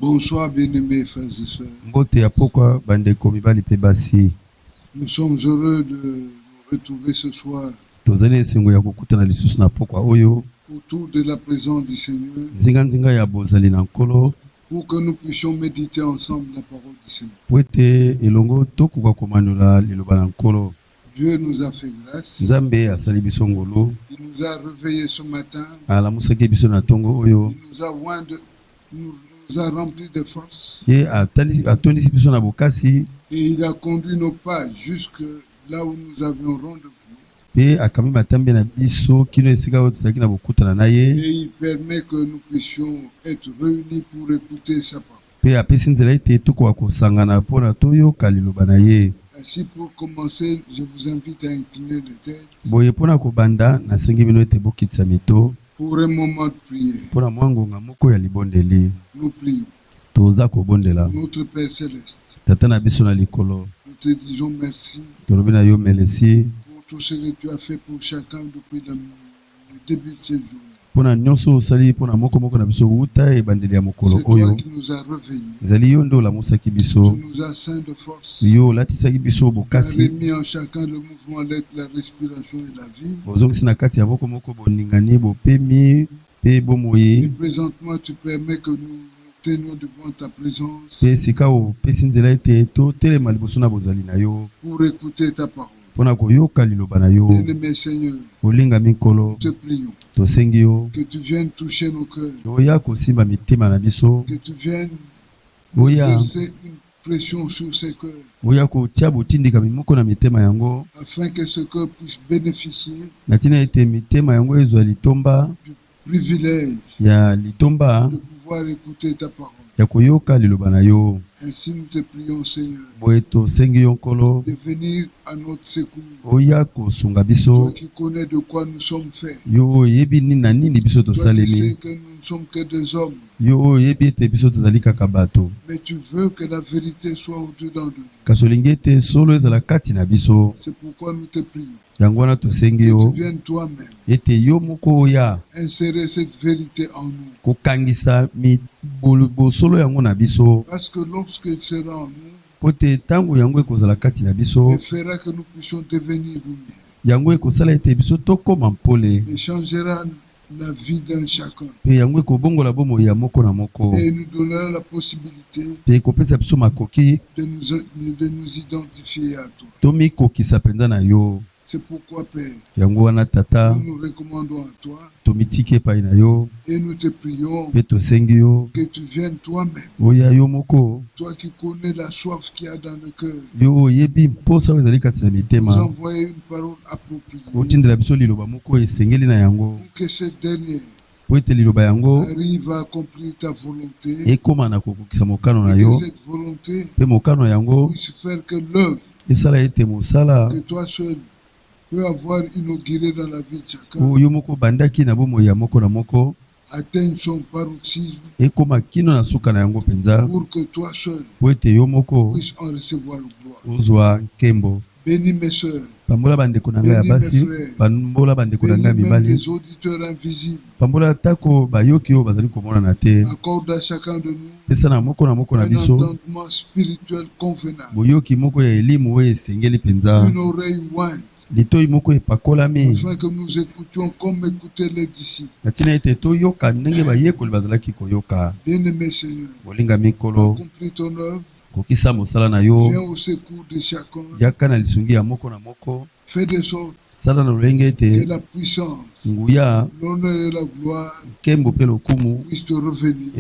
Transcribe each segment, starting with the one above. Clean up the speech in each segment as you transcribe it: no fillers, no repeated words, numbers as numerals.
Bonsoir, bien-aimés frères et sœurs. Nous sommes heureux de nous retrouver ce soir autour de la présence du Seigneur pour que nous puissions méditer ensemble la parole du Seigneur. Dieu nous a fait grâce. Il nous a réveillés ce matin. Il nous a remplis de force. Et il a conduit nos pas jusque là où nous avions rendez-vous. Et il permet que nous puissions être réunis pour écouter sa parole. Ainsi, pour commencer, je vous invite à incliner les têtes pour un moment de prière. Nous prions. Notre Père Céleste, nous te disons merci pour tout ce que tu as fait pour chacun depuis le début de cette journée. C'est toi qui nous as réveillés. Tu nous as saints de force. Tu as remis en chacun le mouvement, l'être, la respiration et la vie. Et présentement, tu permets que nous tenions devant ta présence pour écouter ta parole. Bien-aimé Seigneur, nous te prions que tu viennes toucher nos cœurs, que tu viennes exercer une pression sur ces cœurs, afin que ce cœur puisse bénéficier du privilège de pouvoir écouter ta parole. Ainsi nous te prions, Seigneur, de venir à notre secours. Toi qui connais de quoi nous sommes faits. Toi qui sais que nous ne sommes que des hommes. Mais tu veux que la vérité soit au-dedans de nous. C'est pourquoi nous te prions. Que tu viennes toi-même insérer cette vérité en nous. Parce que lorsqu'elle sera en nous, elle fera que nous puissions devenir lumière. Elle changera la vie d'un chacun. Et nous donnera la possibilité de nous identifier à toi. C'est pourquoi, Père, nous nous recommandons à toi et nous te prions que tu viennes toi-même. Toi qui connais la soif qu'il y a dans le cœur, nous envoyer une parole appropriée pour que cette dernière arrive à accomplir ta volonté et que cette volonté puisse faire que l'œuvre que toi seul peut avoir inauguré dans la vie de chacun atteigne son paroxysme pour que toi seul puisses en recevoir le gloire. Bénis mes soeurs, bénis mes frères, bénis même les auditeurs invisibles. Accorde à chacun de nous un entendement spirituel convenable, une oreille ointe, afin que nous écoutions comme écoutaient les disciples. Bien-aimé Seigneur, accomplis ton œuvre. Viens au secours de chacun. Fais de sorte que la puissance, l'honneur et la gloire puissent te revenir.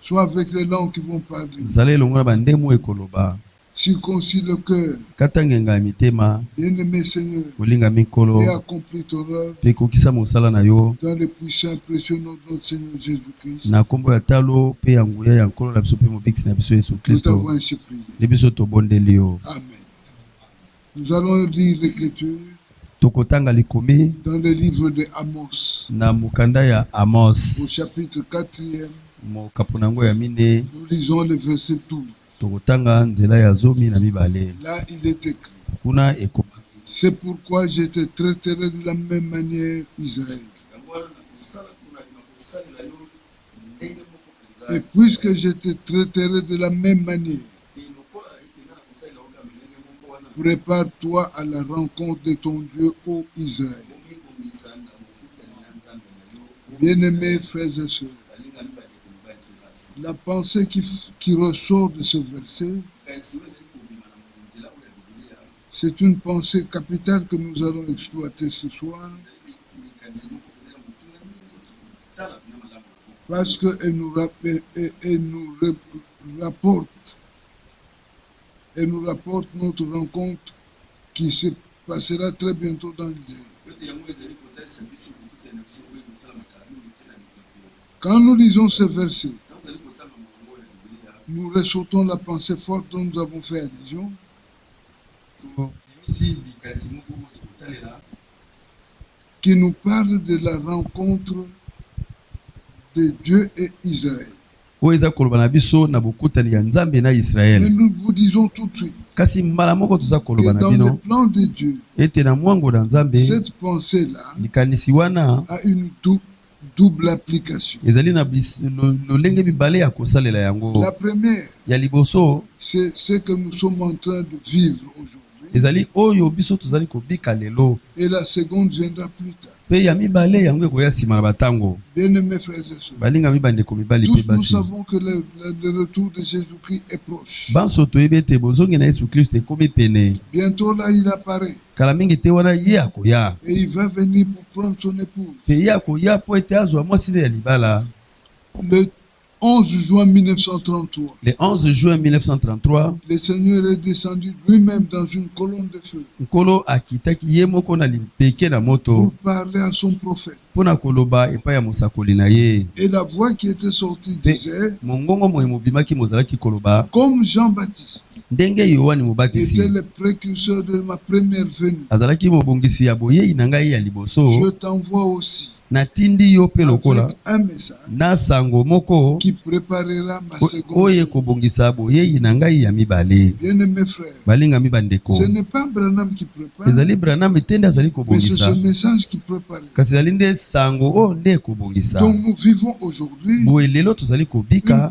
Sois avec les langues qui vont parler. Circoncis le cœur. Bien-aimé Seigneur, et accomplis ton œuvre dans le puissant et précieux nom de notre Seigneur Jésus-Christ. Nous t'avons ainsi prié. Amen. Nous allons lire l'écriture dans le livre de Amos, au chapitre 4e. Nous lisons le verset 12. Là, il est écrit: c'est pourquoi je te traiterai de la même manière, Israël. Et puisque j'étais traité de la même manière, prépare-toi à la rencontre de ton Dieu, ô Israël. Bien-aimés frères et sœurs, la pensée qui ressort de ce verset, c'est une pensée capitale que nous allons exploiter ce soir, parce qu'elle nous rapporte notre rencontre qui se passera très bientôt dans l'Israël. Quand nous lisons ce verset, nous ressortons la pensée forte dont nous avons fait allusion, qui nous parle de la rencontre de Dieu et Israël. Mais nous vous disons tout de suite que dans le plan de Dieu, cette pensée-là a une double application. La première, c'est ce que nous sommes en train de vivre aujourd'hui. Et la seconde viendra plus tard. Bien-aimés frères et sœurs, tous nous savons que le retour de Jésus-Christ est proche. Bientôt là, il apparaît. Et il va venir pour prendre son épouse. Le 11 juin 1933. Le 11 juin 1933, le Seigneur est descendu lui-même dans une colonne de feu pour parler à son prophète. Et la voix qui était sortie disait, comme Jean-Baptiste était le précurseur de ma première venue, je t'envoie aussi avec un message qui préparera ma seconde. Bien-aimés frères, ce n'est pas Branham qui prépare, mais c'est ce message qui prépare. Donc nous vivons aujourd'hui une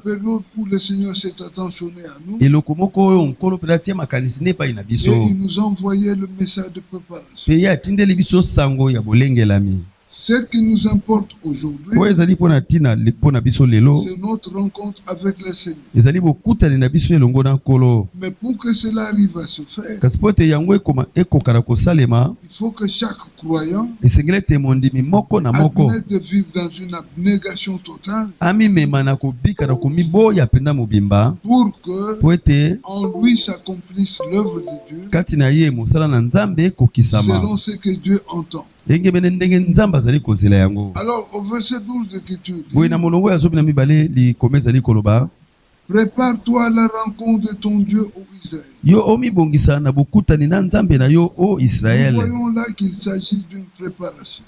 période où le Seigneur s'est attentionné à nous et il nous a envoyé le message de préparation. Ce qui nous importe aujourd'hui, c'est notre rencontre avec le Seigneur. Mais pour que cela arrive à se faire, il faut que chaque croyant admette de vivre dans une abnégation totale pour que en lui s'accomplisse l'œuvre de Dieu selon ce que Dieu entend. Alors au verset 12 de l'Écriture dit, prépare-toi à la rencontre de ton Dieu, ô Israël. Nous voyons là qu'il s'agit d'une préparation.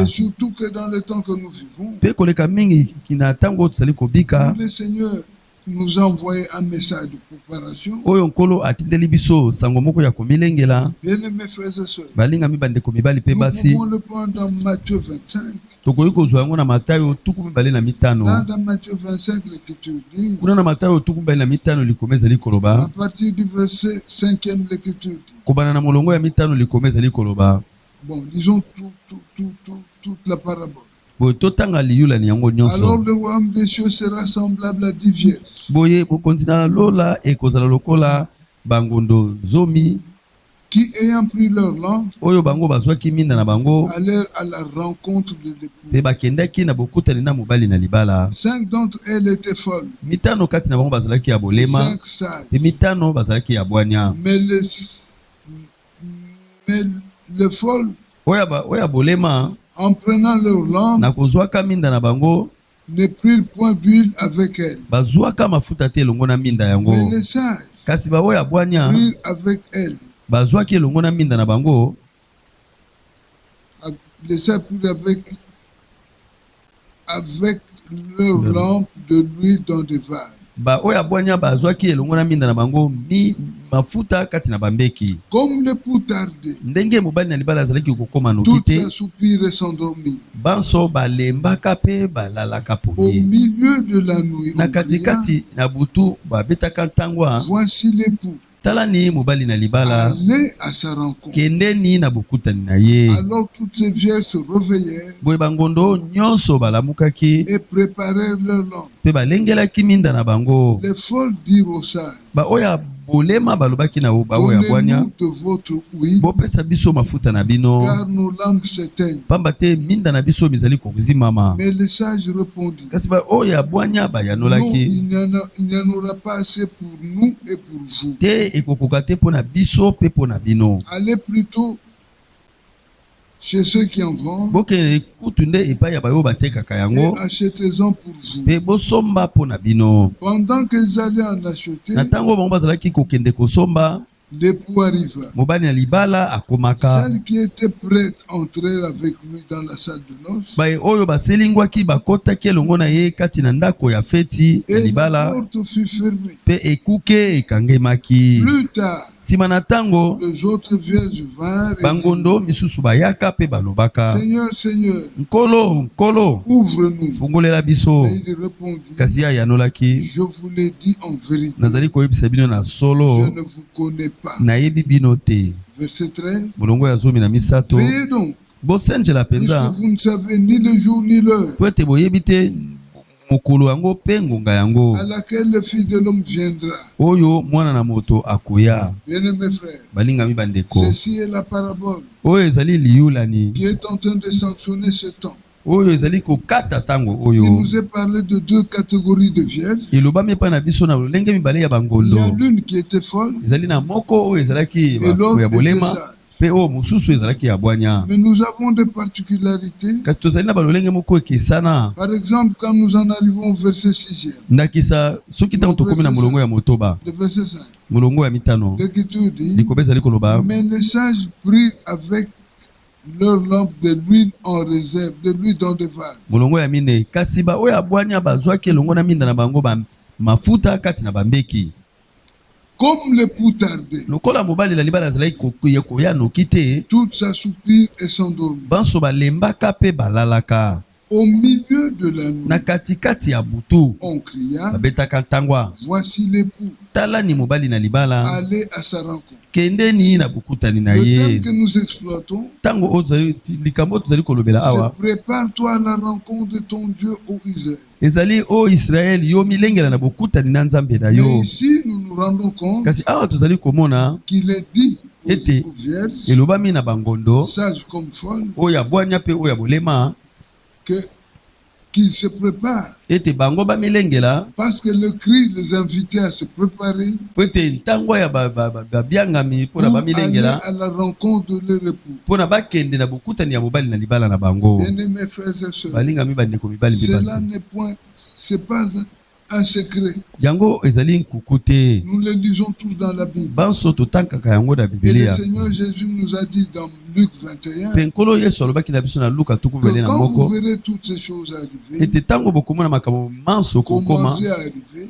Et surtout que dans le temps que nous vivons, le Seigneur nous a envoyé un message de préparation. Bien-aimés frères et sœurs, nous pouvons le prendre dans Matthieu 25. Là, dans Matthieu 25, l'Écriture dit, à partir du verset 5e, l'Écriture dit, bon, disons toute la parabole. Alors le royaume des cieux sera semblable à 10 vierges qui, ayant pris leur lampe, allèrent à la rencontre de l'époux. 5 d'entre elles étaient folles, 5 sages. Mais les folles, en prenant leur lampe, ne prirent point d'huile avec elles. Mais les sages prirent avec elles. Les sages prirent avec leur lampe de l'huile dans des vases. ba oya bwanya bazwaki elongo na minda na bango mi mafuta kati na bambeki. Comme le pou tardé, ndenge mobali na libala azalaki kokoma noki toutes te, s'assoupirent et s'endormir. banso balembaka pe balalaka Au poni. milieu de la nuit, Na on cria, katikati na butu babetaka ntangwa, voici l'époux, talani mobali na libala, allez à sa rencontre. kendeni na bokutani na ye. Alors toutes ces vieilles se réveillèrent Boye bangondo nyonso balamukaki et préparèrent leur lampe. pe balengelaki minda na bango. Les folles dirent aux sages, Ba oya bolema balobaki na ba oya bwanya, donnez-nous de votre huile, bopesa biso mafuta na bino, car nos lampes s'éteignent. pamba te minda na biso bizali kozimama. Mais les sages répondirent, Kasi ba oya bwanya non, bayanolaki, il n'y en aura pas assez pour nous et pour vous. te ekokoka te mpo na biso pe mpo na bino. Allez plutôt chez ceux qui en vendent Bokende kutu nde epai ya bayo batekaka et yango, achetez-en pour vous. pe bosomba mpo na bino. Pendant qu'ils allaient en acheter, Na ntango bango bazalaki kokende kosomba, l'époux arriva. mobali na libala akomaka. Celle qui était prête entrer avec lui dans la salle de noces, Baye oyo baselingwaki bakotaki elongo na ye kati na ndako ya feti ya et la libala, porte fut fermée. pe ekuke ekangemaki. Plus tard, Sima na ntango les autres vierges vinrent et bangondo misusu bayaka pe balobaka, dirent, Seigneur, Seigneur, nkolo nkolo ouvre-nous. fungolela biso. Et il répondit, Kasi ye ayanolaki, je vous l'ai dit en vérité, nazali koyebisa bino na je solo, ne vous connais pas. nayebi bino te. Verset 13. Molongo ya 13. Veillez donc, Bosenjela puisque penza vous ne savez ni le jour ni l'heure po ete boyebi te mokolo yango mpe ngonga yango à laquelle le Fils de l'homme viendra. oyo mwana na moto akoya. Bien-aimés frères, Balingami bandeko, ceci est la parabole oyo ezali liyulani, qui est en train de sanctionner ce temps. oyo ezali kokata tango Il oyo nous est parlé de deux catégories de vierges. elobami epai na biso na lolenge mibale ya Il y a bangondo. l'une qui était folle Ezali na moko oyo ezalaki et bafuko l'autre ya était bolema, sage. mpe oyo mosusu ezalaki ya bwanya. Mais nous avons des particularités. Kasi tozali na balolenge moko ekesana. Par exemple, quand nous en arrivons au verset 6e, Ndakisa soki ntango tokomi na molongo ya motoba, le verset 5, molongo ya mitano, l'Écriture dit, likobe ezali koloba, mais les sages prirent avec leur lampe de l'huile en réserve, de l'huile dans des vases. molongo ya mine, kasi ba oyo abwanya bazwaki elongo na minda na bango ba mafuta kati na bambeki. Comme l'époux tardait, Lokola mobali la libala azalaki koya noki te, toutes s'assoupirent et s'endormirent. banso balembaka pe balalaka. Au milieu de la Na nuit, katikati ya butu on cria, babetaka ntangwa, voici l'époux, tala ni mobali na libala, allez à sa rencontre. kendeni na bokutani na Le ye. thème que nous exploitons, Tango oyo likambo tozali kolobela awa c'est prépare-toi à la rencontre de ton Dieu, ô Israël. ezali o Israel yo milengela na bokutani na nzambe na Mais yo. ici, nous nous rendons compte Kasi awa tozali komona qu'il est dit Ete, aux vierges, elobami na bangondo sages comme folles, oyo ya bwanya pe oyo ya bolema, qu'ils se préparent. ete bango bamilengela Parce que le cri les invitait à se préparer po ete ntango ya babiangami mpona pour aller bamilengela à la rencontre de leur époux. mpona bakende na bokutani ya mobali na libala na bango. Bien-aimés frères et sœurs, Balingami bandeko mibali mpe cela basi, n'est point, c'est pas un secret. yango ezali nkuku te, Nous le lisons tous dans la Bible. banso totankaka yango na Et le bibilia. Seigneur Jésus nous a dit dans Luc 21 Mpe nkolo yesu alobaki na biso na luka tuku que vele na quand vous moko verrez toutes ces choses arriver, ete ntango bokomona makambo manso kokoma, commencez à arriver,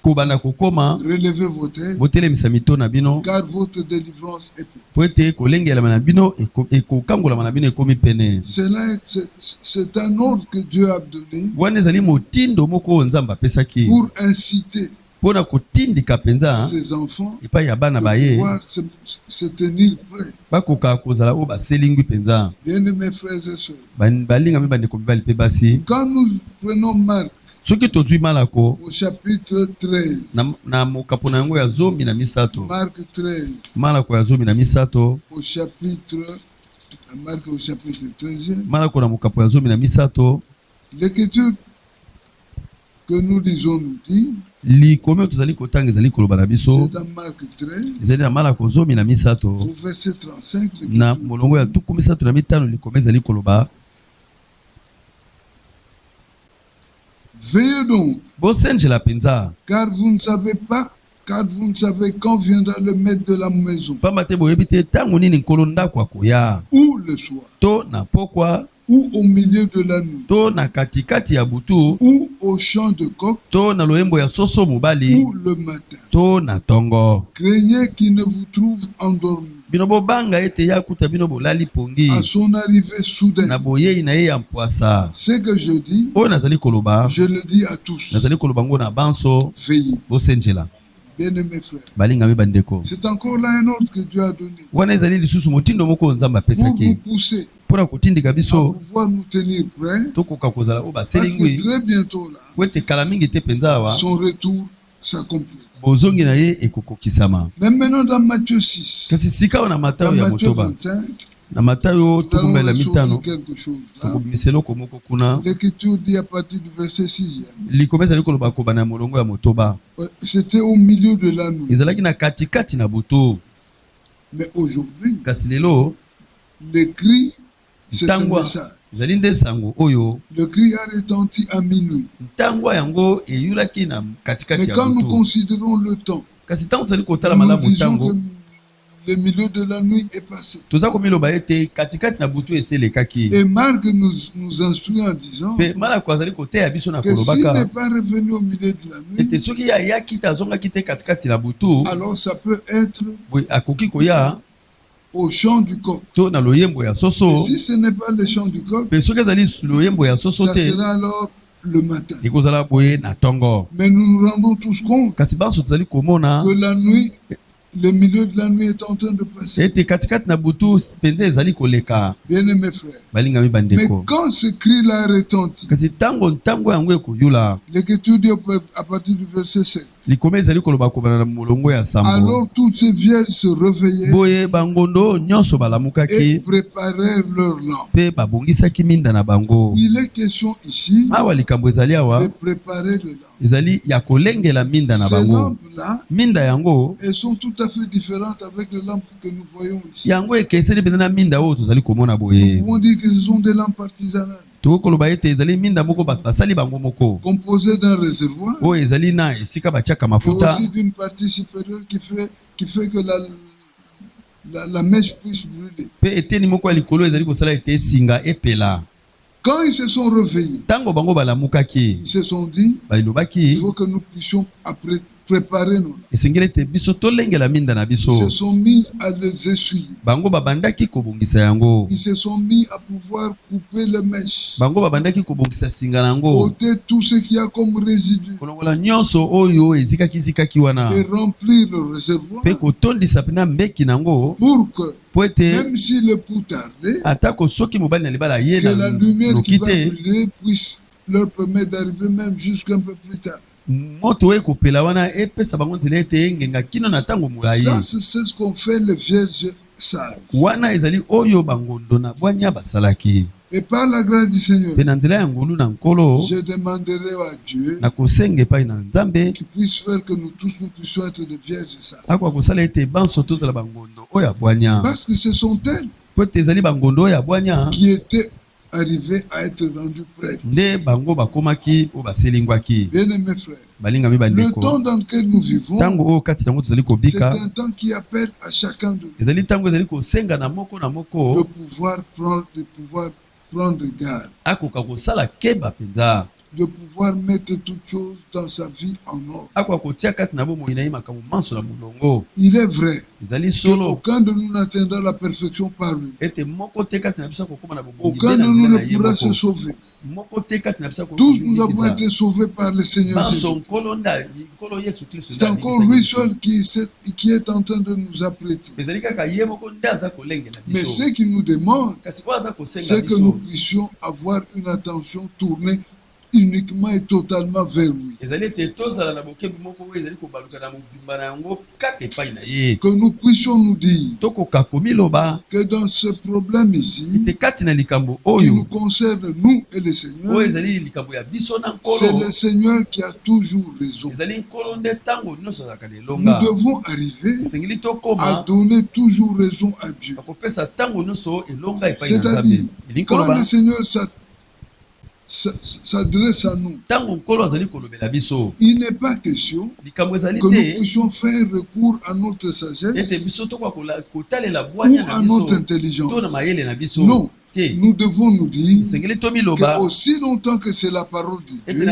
kobanda kokoma, relevez vos têtes, botelemisa mito na bino car votre délivrance est proche. po ete kolengelama na bino ekokangolama na bino ekomi pene. C'est un ordre que Dieu a donné Wana ezali motindo moko oyo nzambe apesaki pour inciter mpona kotindika mpenza ses enfants epai ya bana de baye pouvoir se tenir prêts. bakoka kozala oyo baselingwi mpenza. Bien-aimés frères et sœurs, Balingami bandeko mibali mpe basi, quand nous prenons Marc soki tozwi malako au chapitre 13, na mokapo na yango ya 13, Marc 13, malako ya 13, au chapitre, Marc au chapitre 13, malako na mokapo ya 13, l'écriture que nous lisons nous dit, likome oyo tozali kotanga ezali koloba na biso, c'est dans Marc 13, ezali na malako 13 au verset 35, na molongo ya 35, likome ezali koloba, veillez donc, bosenjela mpenza, car vous ne savez quand viendra le maître de la maison, pamba te boyebi te ntango nini nkolo ndako akoya, ou le soir, to na pokwa, ou au milieu de la nuit, to na katikati ya butu, ou au chant de coq, to na loyembo ya soso mobali, ou le matin. to na tongo. Craignez qu'il ne vous trouve endormi Binobo banga ete ya kuta binobo lali pongi à son arrivée soudaine. na boye na ye ya mpwasa. Ce que je dis, O nazali koloba, je le dis à tous. nazali koloba ngo na banso, Veillez. bosenjela. Bien-aimés frères, Balinga mi bandeko. c'est encore là un ordre que Dieu a donné Wana ezali lisusu motindo moko nzamba pour nous pesaki. pousser Pona kutindika à biso, pouvoir nous tenir prêts, tokoka kozala o parce que baselingwi, très bientôt là, wete kala mingi te penza awa, son retour s'accomplit. bozongi na ye ekokokisama. Même maintenant dans Matthieu 6, Kasi sika wana dans matayo ya Matthieu motoba. 25, Na matayo nous allons tokumbela ressortir mitano, quelque chose là. tokumiselo komoko kuna. L'Écriture dit à partir du verset 6e. Likome ezali koloba kobana ya molongo ya motoba. C'était au milieu de la nuit. Ezalaki na katikati na butu. Mais aujourd'hui, Kasi lelo, le cri, c'est ce ntangwa message. ezali nde sango oyo. Le cri a retenti à minuit. Ntangwa yango eyulaki na katikati Mais ya quand nous butu. considérons le temps, Kasi ntango tozali kotala nous malamu disons ntango, que le milieu de la nuit est passé. toza komiloba ete katikati na butu eselekaki. Et Marc nous instruit en disant Pe malako azali koteya biso na que s'il kolobaka n'est pas revenu au milieu de la nuit, ete soki ayaki te azongaki te katikati na butu, alors ça peut être boye akoki koya au chant du coq. to na loyembo ya Et soso. si ce n'est pas le chant du coq, Pe soki ezali loyembo ya soso ça te, sera alors le matin. ekozala boye na tongo. Mais nous nous rendons tous compte Kasi banso tozali komona que la nuit, le milieu de la nuit est en train de passer. ete katikati na butu penza ezali koleka. Bien-aimés frères, Balingami mais bandeko. quand ce cri-là retentit, Kasi ntango yango ekoyula, l'Écriture dit à partir du verset 7, likome ezali koloba kobana na molongo ya sambo. alors toutes ces vierges se réveillaient Boye bangondo nyonso et balamukaki préparèrent leur lampe. pe babongisaki minda na bango. Il est question ici Awa likambo ezali de awa préparer le lampe. ezali ya kolengela minda na Ces bango. lampes-là, Minda yango elles sont tout à fait différentes avec les lampes que nous voyons ici. yango ekeseli mpenza na minda oyo tozali komona boye. Nous pouvons dire que ce sont des lampes artisanales tokoloba ete ezali minda moko basali bango moko composées d'un réservoir oyo ezali na esika batiaka et mafuta aussi d'une partie supérieure qui fait que la mèche puisse brûler. pe eteni moko ya likolo ezali kosala ete esinga epela. Quand ils se sont réveillés, Ntango bango balamukaki ils se sont dit, il balobaki faut que nous puissions préparer nos lampes. esengeli ete biso tolengela minda na Ils biso. se sont mis à les essuyer. Bango babandaki kobongisa yango. Ils se sont mis à pouvoir couper les mèches, Bango babandaki kobongisa singa nango. ôter tout ce qu'il y a comme résidu kolongola nyonso oyo ezikaki wana et remplir le réservoir pe kotondisa pena mbeki nango pour que, po ete même si le pouls tardait, atako soki mobali na libala ye que la lumière qui noki va te brûler puisse leur permettre d'arriver même jusqu'un peu plus tard. moto oyo ekopela wana epesa bango nzela ete engenga kino na ntango molai. Ça, c'est ce qu'ont fait les vierges sages. Wana ezali oyo bangondo na bwanya basalaki. Et par la grâce du Seigneur, Pe na nzela ya ngolu na nkolo je demanderai à Dieu na kosenga epai na nzambe qu'il puisse faire que nous tous nous puissions être des vierges sages. akoka kosala ete banso tozala bangondo oyo ya bwanya. Parce que ce sont elles Po ete ezali bangondo oyo ya bwanya qui étaient arrivées à être rendues prêtes. nde bango bakomaki oyo baselingwaki. Bien-aimés frères, Balingami le bandeko. temps dans lequel nous vivons, Tango oyo kati nango tozali c'est kobika un temps qui appelle à chacun de nous ezali ntango ezali kosenga na moko na de moko pouvoir prendre garde, akoka kosala keba mpenza, de pouvoir mettre toutes choses dans sa vie en ordre. akoka kotia kati na bomoi na ye makambo manso na molongo. Il est vrai Ezali solo qu'aucun de nous n'atteindra la perfection par lui. ete moko te kati na biso akokóma na bobongi Aucun nde de na nous nzela na ne ye pourra se moko. sauver. Moko te kati na biso Tous nous avons akokobikisa. été sauvés par le Seigneur Banso Jésus. nkolo Yesu Kristo C'est encore lui seul qui est en train de nous apprêter. ezali kaka ye moko nde aza kolengela Mais biso. ce qu'il nous demande, Kasi oyo aza kosenga c'est que nous biso puissions avoir une attention tournée uniquement et totalement vers lui. ezali ete tozala na bokebi moko oyo ezali kobaluka na mobimba na yango kaka epai na ye. Que nous puissions nous dire Tokoka komiloba que dans ce problème ici, ete kati na likambo qui nous oyo concerne, nous et le Seigneur, oyo ezali likambo ya biso na c'est nkolo, le Seigneur qui a toujours raison. ezali nkolo nde ntango nyonso azalaka na Nous elonga. devons arriver Esengeli à tokoma donner toujours raison à Dieu. akopesa ntango nyonso elonga epai na C'est-à-dire, nzambe. Elingi quand koloba le Seigneur s'adresse à nous, ntango nkolo azali kolobela biso il n'est pas question likambo ezali que nous te puissions faire recours à notre ete sagesse biso tokoka kotalela ou bwanya à na notre biso to intelligence. na mayele na biso. Non, nous devons nous dire que aussi longtemps que c'est la parole de Dieu,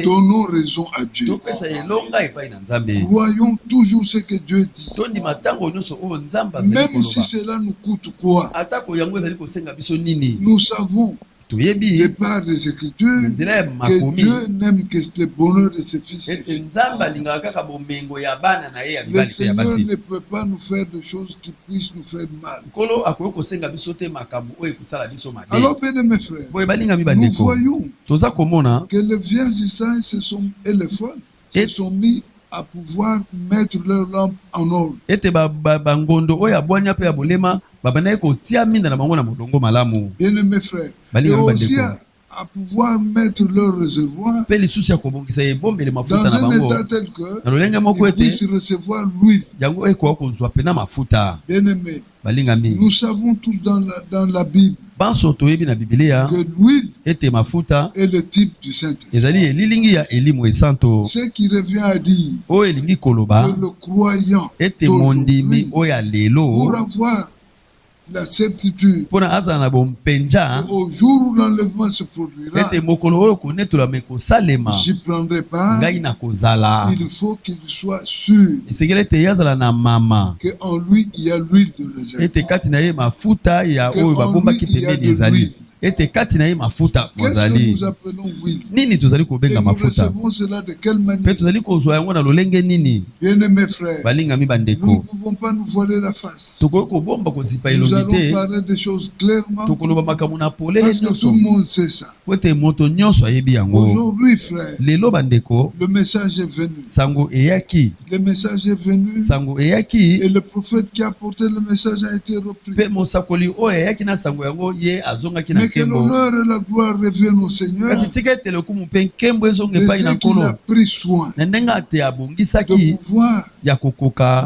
donnons raison à Dieu. Croyons toujours ce que Dieu dit. Même si cela nous coûte quoi. Nous savons de par les Écritures que Dieu n'aime que le bonheur de ses fils. Le Seigneur ne peut pas nous faire des choses qui puissent nous faire mal. Alors, bien mes frères, nous voyons que les vierges sages et les folles se sont mis à pouvoir mettre leur lampe en ordre. Bien mes frères, et aussi à pouvoir mettre leur réservoir dans un état tel que ils puissent recevoir l'huile. Bien aimé, nous savons tous dans la Bible que l'huile est le type du Saint-Esprit. Ce qui revient à dire que le croyant pour avoir la certitude au jour où l'enlèvement se produira, j'y prendrai pas. Il faut qu'il soit sûr qu'en lui il y a l'huile de réserve, qu'en lui il y a de l'huile. Qu'est-ce que nous appelons huile? Et nous recevons cela de quelle manière? Bien aimés frères, nous ne pouvons pas nous voiler la face. Nous allons parler des choses clairement parce que tout le monde sait ça. Aujourd'hui frère, le message est venu. Le message est venu et le prophète qui a porté le message a été repris. Mais que l'honneur et la gloire reviennent au Seigneur, de ce qu'il a pris soin de pouvoir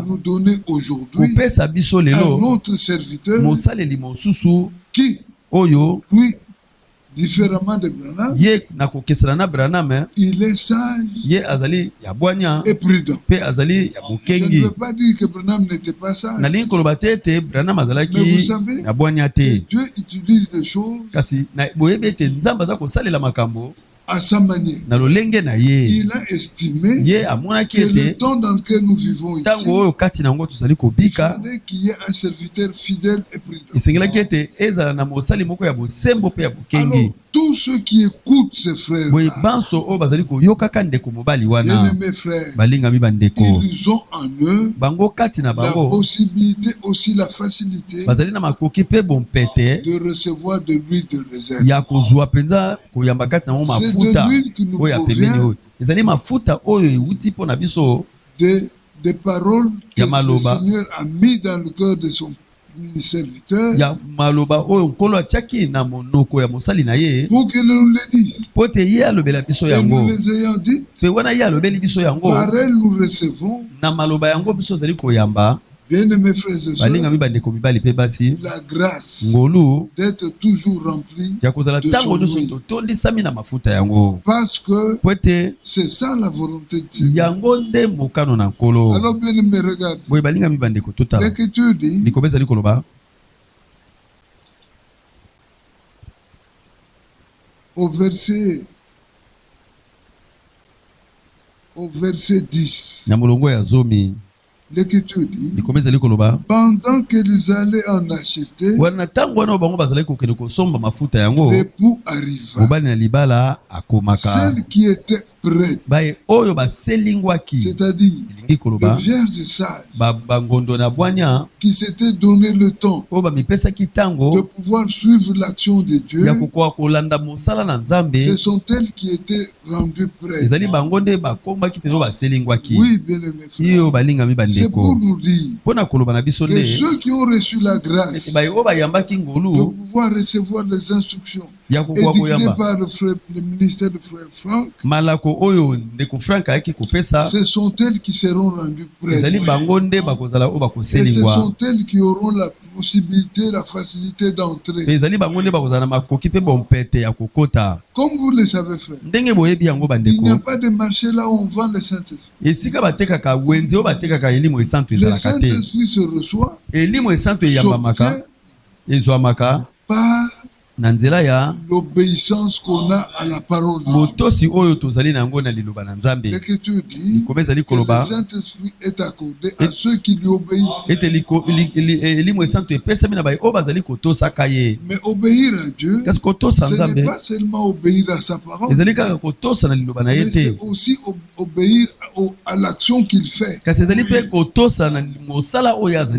nous donner aujourd'hui un autre serviteur qui, lui, différemment de Branham, il est sage et prudent. Je ne veux pas dire que Branham n'était pas sage, mais vous savez, Dieu utilise des choses à sa manière. Il a estimé que le temps dans lequel nous vivons ici, il fallait qu'il y ait un serviteur fidèle et prudent. Alors, tous ceux qui écoutent ces frères, bien aimés frères, ils ont en eux la possibilité, aussi la facilité de recevoir de l'huile de réserve. C'est de l'huile qui nous provient des paroles que le Seigneur a mis dans le cœur de son serviteur pour qu'il nous le dise. Et nous les ayant dites, par elle nous recevons, bien aimés frères et sœurs, la grâce d'être toujours rempli de son huile. Parce que c'est ça la volonté de Dieu. Alors bien aimés, regardez. L'Écriture dit au verset 10. L'Écriture dit, pendant qu'ils allaient en acheter, l'époux arriva. Celle qui était prête, c'est-à-dire les vierges sages qui s'étaient donné le temps de pouvoir suivre l'action de Dieu, ce sont elles qui étaient rendues prêtes. Oui, bien aimé frère, c'est pour nous dire que ceux qui ont reçu la grâce de pouvoir recevoir les instructions édictées par le ministère de Frère Franck, ce sont elles qui seront rendues prêtes. Et ce sont elles qui auront la possibilité, la facilité d'entrer. Comme vous le savez, frère, il n'y a pas de marché là où on vend le Saint-Esprit. Le Saint-Esprit se reçoit, s'obtient ezwamaka par nanzela ya l'obéissance qu'on a à la parole de Dieu. botosi oyo tozali nango na liloba na Nzambe. L'Écriture dit que le Saint-Esprit est accordé à ceux qui lui obéissent. Mais obéir à Dieu, ce n'est pas seulement obéir à sa parole, mais c'est aussi obéir à l'action qu'il fait.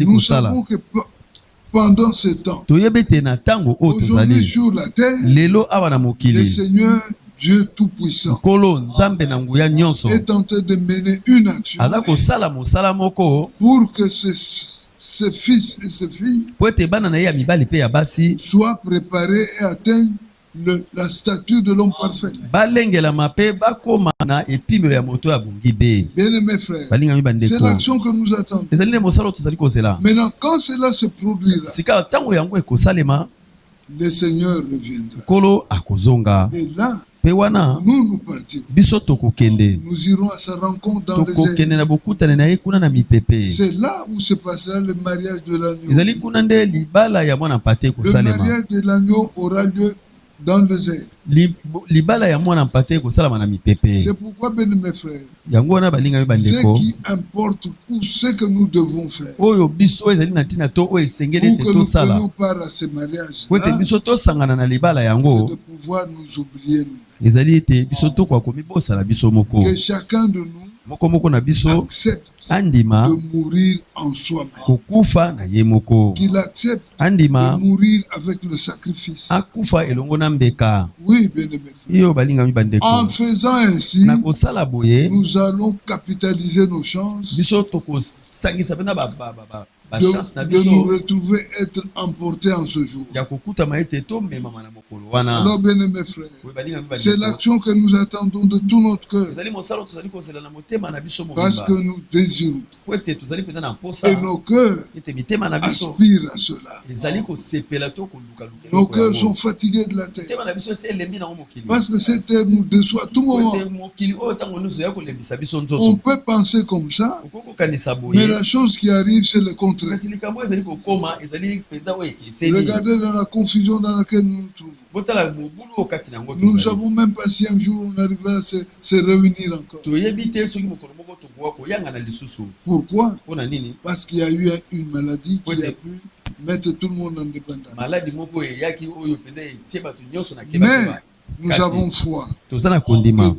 Nous savons que pendant ce temps, aujourd'hui sur la terre, le Seigneur Dieu Tout-Puissant est en train de mener une action pour que ses fils et ses filles soient préparés et atteignent la stature de l'homme parfait. Bien-aimés frères, c'est l'action que nous attendons. Maintenant, quand cela se produira, le Seigneur reviendra. Et là, nous partirons. Nous irons à sa rencontre dans les airs. C'est là où se passera le mariage de l'agneau. Le mariage de l'agneau aura lieu dans les airs. C'est pourquoi, bien-aimés frères, ce qui importe pour ce que nous devons faire, pour que nous prenions part à ce mariage, c'est de pouvoir nous oublier nous. Que chacun de nous accepte de mourir en soi-même. Qu'il accepte de mourir avec le sacrifice. Oui, bien-aimés. En faisant ainsi, nous allons capitaliser nos chances de nous retrouver être emportés en ce jour. Alors, bien-aimés frères, c'est l'action que nous attendons de tout notre cœur. Parce que nous désirons. Et nos cœurs aspirent à cela. Nos cœurs sont fatigués de la terre. Parce que cette terre nous déçoit à tout moment. On peut penser comme ça, mais la chose qui arrive, c'est le contraire. Regardez dans la confusion dans laquelle nous nous trouvons. Nous ne savons même pas si un jour on arrivera à se réunir encore. Pourquoi? Parce qu'il y a eu une maladie qui a pu mettre tout le monde en dépendance. Mais nous avons foi que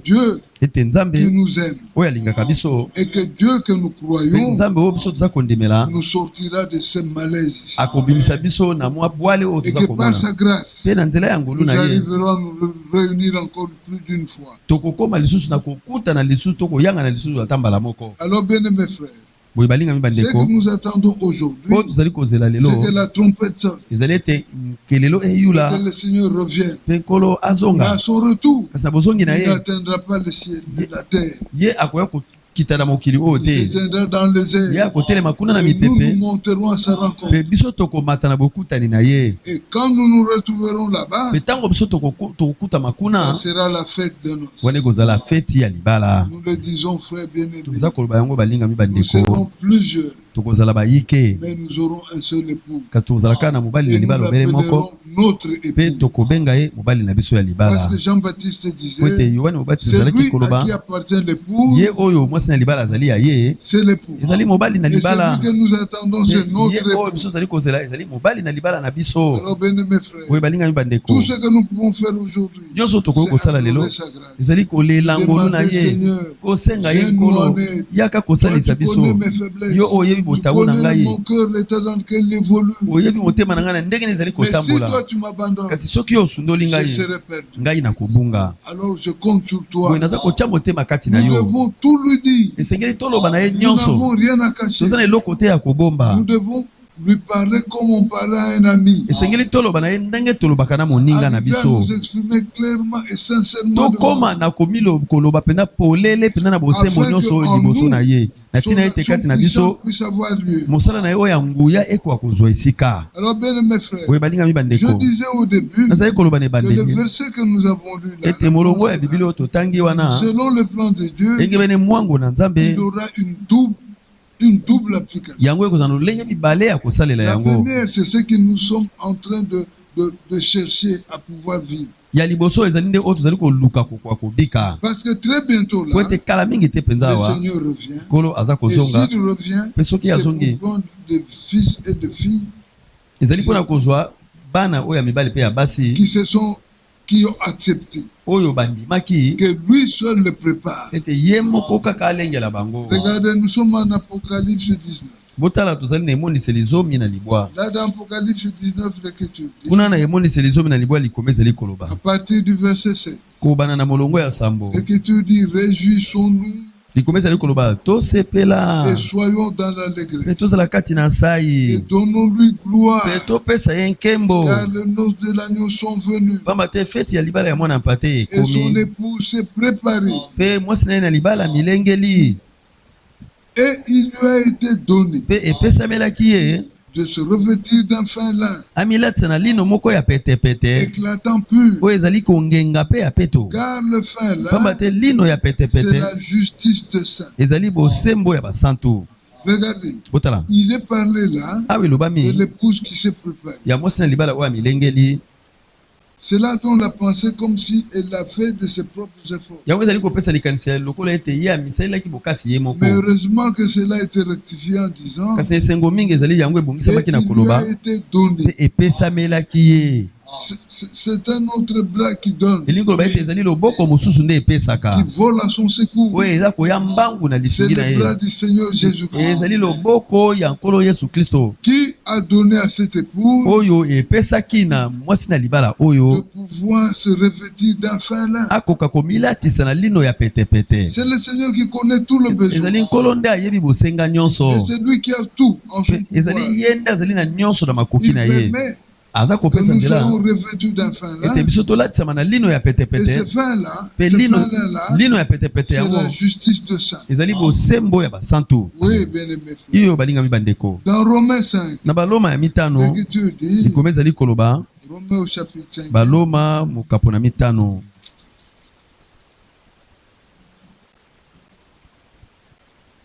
Dieu qui nous aime et que Dieu que nous croyons nous sortira de ce malaise. Et que par sa grâce, nous arriverons à nous réunir encore plus d'une fois. Alors, bien-aimés frères, ce que nous attendons aujourd'hui, c'est que la trompette sonne, que le Seigneur revienne. Mais à son retour, il n'atteindra pas le ciel et la terre. Il s'éteindra dans les airs. Et nous nous monterons à sa rencontre. Et quand nous nous retrouverons là-bas, ça sera la fête de noces. Nous le disons, frères bien-aimés. Nous serons plusieurs. Mais nous aurons un seul époux. Et nous l'appellerons notre époux. Parce que Jean-Baptiste disait, c'est lui à qui appartient l'époux, c'est l'époux. Et celui que nous attendons, c'est notre époux. Alors, bien-aimés frères, tout ce que nous pouvons faire aujourd'hui, c'est adorer sa grâce. Demander Seigneur, viens-nous en aide. Toi, tu connais mes faiblesses. Tu connais mon cœur, l'état dans lequel il évolue. Mais si toi tu m'abandonnes, je serai perdu. Alors je compte sur toi. Nous devons tout lui dire. Nous n'avons rien à cacher. Nous devons lui parler comme on parle à un ami. Il va nous exprimer clairement et sincèrement son puisse avoir lieu. Alors, bien mes frères, je disais au début que le verset que nous avons lu là, selon le plan de Dieu, il aura une double application. La première, c'est ce que nous sommes en train de chercher à pouvoir vivre. Parce que très bientôt là, le Seigneur revient. Et s'il revient, c'est pour prendre de fils et de filles qui ont accepté que lui seul le prépare. Regardez, nous sommes en Apocalypse 19. Là, dans Apocalypse 19, l'Écriture dit, à partir du verset 7, l'Écriture dit, réjouissons-nous et soyons dans l'allégresse et donnons-lui gloire, car les noces de l'agneau sont venues et son époux s'est préparé. Et il lui a été donné de se revêtir d'un fin lin éclatant pur, car le fin lin, c'est la justice de saint. Regardez, il est parlé là de l'épouse qui s'est préparée. C'est là dont on a pensé comme si elle l'a fait de ses propres efforts. Mais heureusement que cela a été rectifié en disant et il lui a été donné. C'est un autre bras qui donne, qui vole à son secours. C'est le bras du Seigneur Jésus-Christ qui a donné à cette épouse de pouvoir se revêtir d'un fin lin. C'est le Seigneur qui connaît tout le besoin. Et c'est lui qui a tout en son pouvoir. Il permet que nous soyons revêtus d'un fin lin. Et ce fin là, c'est la justice de saint. Oui, bien aimé frère. Dans Romains 5, l'Écriture dit, Romains au chapitre 5,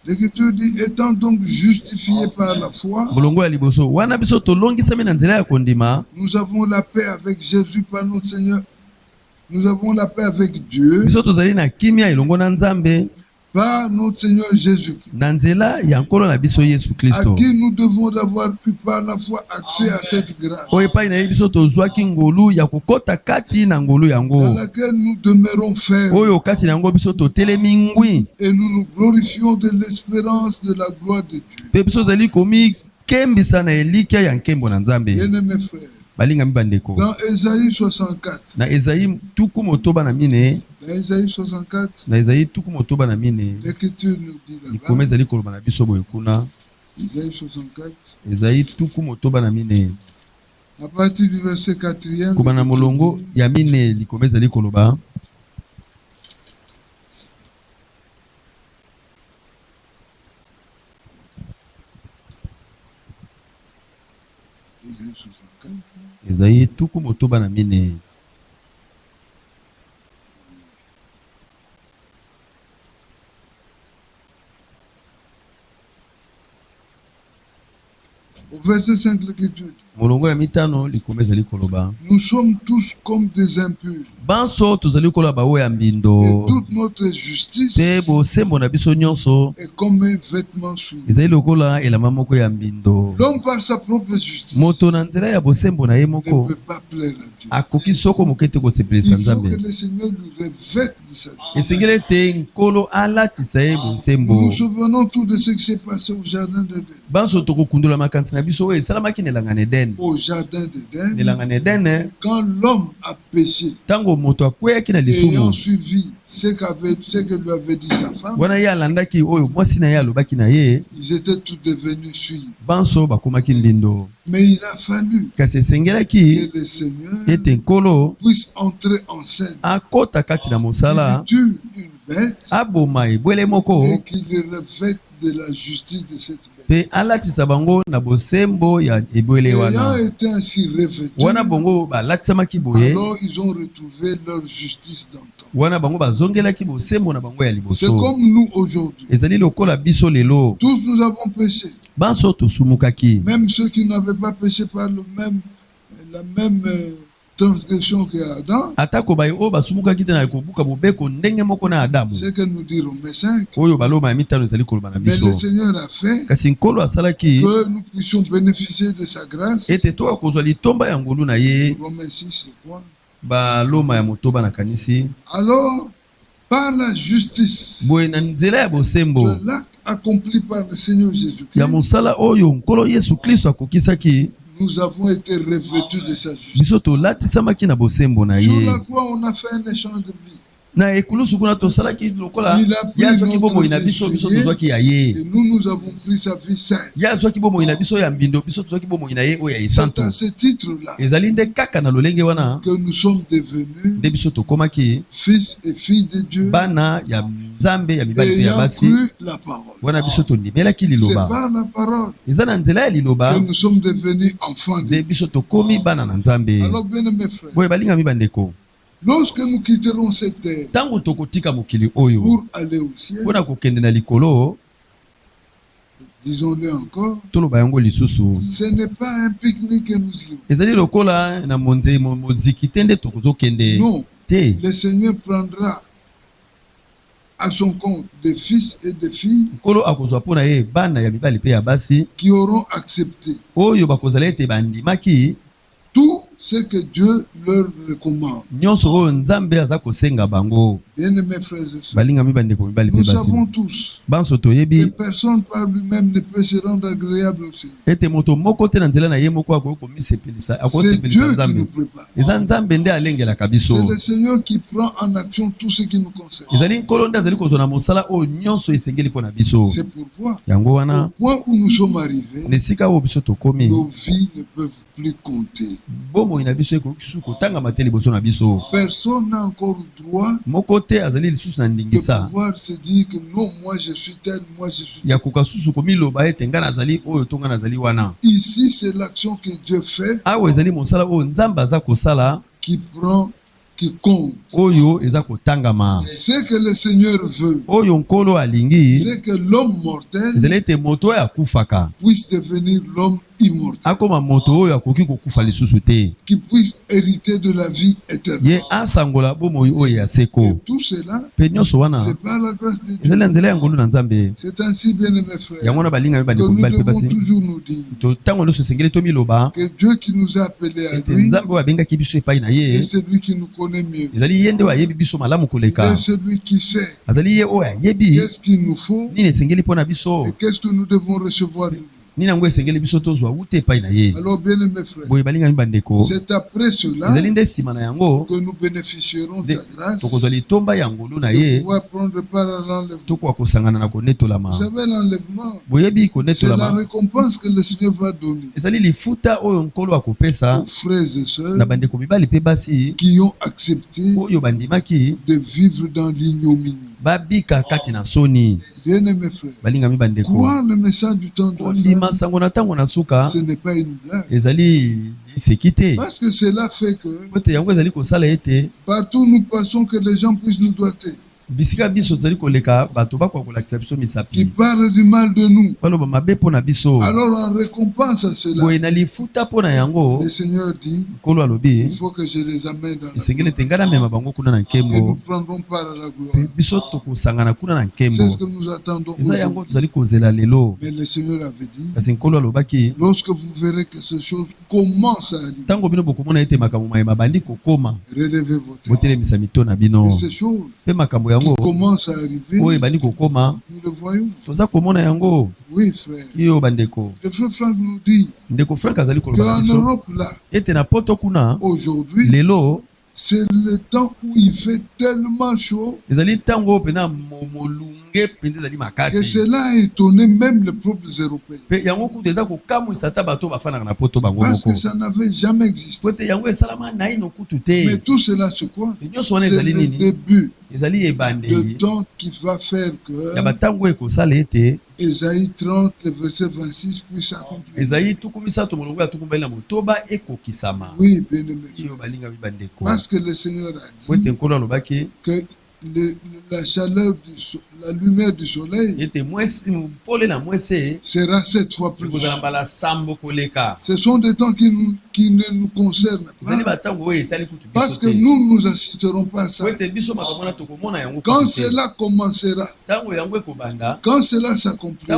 l'Écriture dit, étant donc justifiés par la foi, nous avons la paix avec Jésus par notre Seigneur. Nous avons la paix avec Dieu par notre Seigneur Jésus-Christ, à qui nous devons avoir pu par la foi accès à cette grâce, dans laquelle nous demeurons fermes et nous nous glorifions de l'espérance de la gloire de Dieu. Bien-aimés frères, dans Ésaïe 64, l'Écriture nous dit là-bas, Ésaïe 64, à partir du verset 4e, Esaïe tuku motoba na mine. Au verset 5, l'Écriture dit, nous sommes tous comme des impurs. Et toute notre justice est comme un vêtement souillé. L'homme par sa propre justice ne peut pas plaire à Dieu. Il faut que le Seigneur nous revête de sa justice. Nous nous souvenons tous de ce qui s'est passé au jardin d'Éden. Au jardin d'Éden, quand l'homme a péché, ayant suivi ce que lui avait dit sa femme, ils étaient tous devenus souillés. Mais il a fallu que le Seigneur puisse entrer en scène. Il tue une bête et qu'il le revête de la justice de cette bête. pe alatisa bango na bosembo ya ebwele wana. Ayant été ainsi revêtus, Wana bongo balatisamaki boye. alors ils ont retrouvé leur justice d'antan. Wana bango bazongelaki bosembo na bango ya liboso. C'est comme nous aujourd'hui. Ezali lokola biso lelo. Tous nous avons péché. Banso tosumukaki. Même ceux qui n'avaient pas péché par la même transgression que Adam. Atako baye o basumukaki te na kobuka bobeko ndenge moko na Adamu. C'est que nous dit Romains 5. Oyo baloma mitano ezali koloba na Mais biso. le Seigneur a fait Kasi nkolo asalaki que nous puissions bénéficier de sa grâce. ete to akozwa litomba ya ngolu na ye. Romains 6, je crois. Baloma ya motoba na kanisi. Alors, par la justice, Boye na nzela ya bosembo. de l'acte accompli par le Seigneur Jésus-Christ, Ya mosala oyo nkolo Yesu Kristo akokisaki. nous avons été revêtus de sa justice. Biso tolatisamaki na bosembo na Sur ye. la croix, on a fait un échange de vie. Na ekulusu kuna tosalaki lokola Il a pris ya zwaki notre bomoi na biso vie biso souillée, tozwaki ya ye. et nous avons pris sa vie sainte. Ya zwaki bomoi na biso ya mbindo biso tozwaki bomoi na ye oyo ya C'est esantu. à ce titre-là Ezali nde kaka na lolenge wana que nous sommes devenus nde biso tokomaki fils et filles de Dieu, bana ya Nzambe ya mibali pe ya ayant basi. cru la parole. Wana biso tondimelaki C'est liloba. par la parole Eza na nzela ya liloba que nous sommes devenus enfants de nde Dieu. biso tokomi bana na Nzambe. Alors, bien mes frères, Boye balingami bandeko. lorsque nous quitterons cette terre Tango tokotika mokili oyo pour aller au ciel, mpona kokende na likolo disons-le encore, toloba yango lisusu. ce n'est pas un pique-nique que nous irons. Ezali lokola na moziki te nde tokozokende Non, te. le Seigneur prendra à son compte des fils et des filles Nkolo akozwa mpona ye bana ya mibali pe ya basi qui auront accepté oyo bakozala ete bandimaki tout ce que Dieu leur recommande. nyonso oyo Nzambe aza kosenga bango. Bien-aimés frères et sœurs, Balingami bandeko mibali pe nous basi. savons tous Banso que toyebi personne par lui-même ne peut se rendre agréable au Seigneur. ete moto moko te na nzela na ye moko akoki komisepelisa C'est akosepelisa Dieu qui nous Nzambe. prépare. Eza Nzambe nde alengelaka biso. C'est le Seigneur qui prend en action tout ce qui nous concerne. Ezali nkolo nde azali kozwa na mosala oyo nyonso esengeli mpo na biso. C'est pourquoi, Yango au wana point où nous sommes arrivés, na esika oyo biso tokomi nos vies ne peuvent plus compter. bomoi na biso ekoki susu kotangama te liboso na biso. Personne n'a encore droit Moko te azali lisusu na de ndingisa pouvoir se dire que non, moi je suis tel, moi je suis tel. ya koka susu komiloba ete nga nazali oyo to nga nazali wana. Ici, c'est l'action que Dieu fait Awa ezali mosala oyo Nzambe aza kosala qui prend, qui compte. oyo eza kotangama. Ce que le Seigneur veut, Oyo nkolo alingi c'est que l'homme mortel ezali ete moto oyo akufaka puisse devenir l'homme immortel, akoma moto oyo akoki kokufa lisusu te, qui puisse hériter de la vie éternelle. ye asangola bomoi oyo ya Et seko. tout cela, Pe nyonso wana c'est par la grâce de Dieu. ezali na nzela ya ngolu na Nzambe. C'est ainsi, bien aimés frères, Yango na balingami que bandeko nous mibali pe devons basi toujours nous dire ntango nyonso esengeli tomiloba que Dieu qui nous a appelés à ete lui Nzambe oyo abengaki biso epai na ye est celui qui nous connaît mieux. ezali ye nde oyo ayebi biso malamu Il koleka. est celui qui sait Azali ye oyo ayebi qu'est-ce qu'il nous faut nini esengeli mpo na biso, et qu'est-ce que nous devons recevoir de lui. nini yango esengeli biso tozwa wuta epai na ye. Alors, bien aimés frères, Boye balingami bandeko, c'est après cela ezali nde nsima na yango que nous bénéficierons de nde sa grâce tokozwa litomba ya ngolu na de ye pouvoir prendre part à l'enlèvement. tokoka kosangana na Vous konetolama. savez, l'enlèvement, Boyebi c'est la konetolama récompense que le Seigneur va donner ezali lifuta oyo nkolo akopesa aux frères et sœurs na bandeko mibali pe basi qui ont accepté oyo bandimaki de vivre dans l'ignominie. babika kati na soni. Bien aimés frères, Balingami bandeko, croire le message du temps de la kondima fin, sango na ntango na suka ce n'est pas une blague. ezali liseki te. Parce que cela fait que Pote yango ezali kosala ete partout où nous passons, que les gens puissent nous doiter, bisika biso tozali koleka bato bakoka kolakisa biso qui misapi parlent du mal de nous. baloba mabe mpo na biso. Alors en récompense à cela, Boye na lifuta mpo na yango le Seigneur dit, nkolo alobi il faut que je les amène dans la esengeli ete ngai namema bango kuna na et nous nkembo prendrons part à la gloire. pe biso tokosangana kuna na nkembo. C'est ce que nous attendons Eza yango aujourd'hui. tozali kozela lelo, Mais le Seigneur avait dit, kasi nkolo alobaki lorsque vous verrez que ces choses commencent à arriver, ntango bino bokomona ete makambo mayeba bandi kokoma relevez vos têtes. botelemisa mito na bino. Et ces choses Mpe makambo qui yango commencent à arriver, oyo ebandi kokoma nous le voyons. toza komona yango. Oui, frère. Iyo bandeko, Le frère Franck nous dit ndeko Frank azali koloba na qu'en biso Europe, là, ete na poto kuna aujourd'hui, lelo c'est le temps où il fait tellement chaud ezali ntango oyo mpena molunga Que cela a étonné même les propres Européens. Parce que ça n'avait jamais existé. Mais tout cela, c'est quoi? C'est le début de temps qui va faire que Ésaïe 30, le verset 26 puisse s'accomplir. Oui, bien aimé. Parce que le Seigneur a dit que la chaleur la lumière du soleil sera 7 fois plus. Ce sont des temps qui ne nous concernent pas. Parce que nous ne nous assisterons pas à ça. Quand cela commencera, quand cela s'accomplira,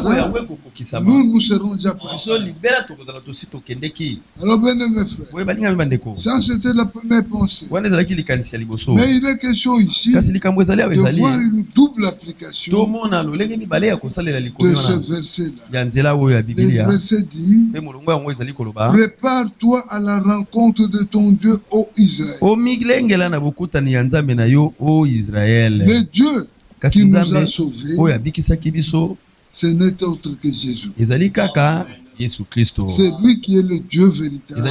nous serons déjà prêts. Alors, bien mes frères, ça c'était la première pensée. Mais il est question ici de voir une double application de ce verset-là. Le verset dit: prépare-toi à la rencontre de ton Dieu, ô Israël. Le Dieu qui nous a sauvés, ce n'est autre que Jésus. C'est lui qui est le Dieu véritable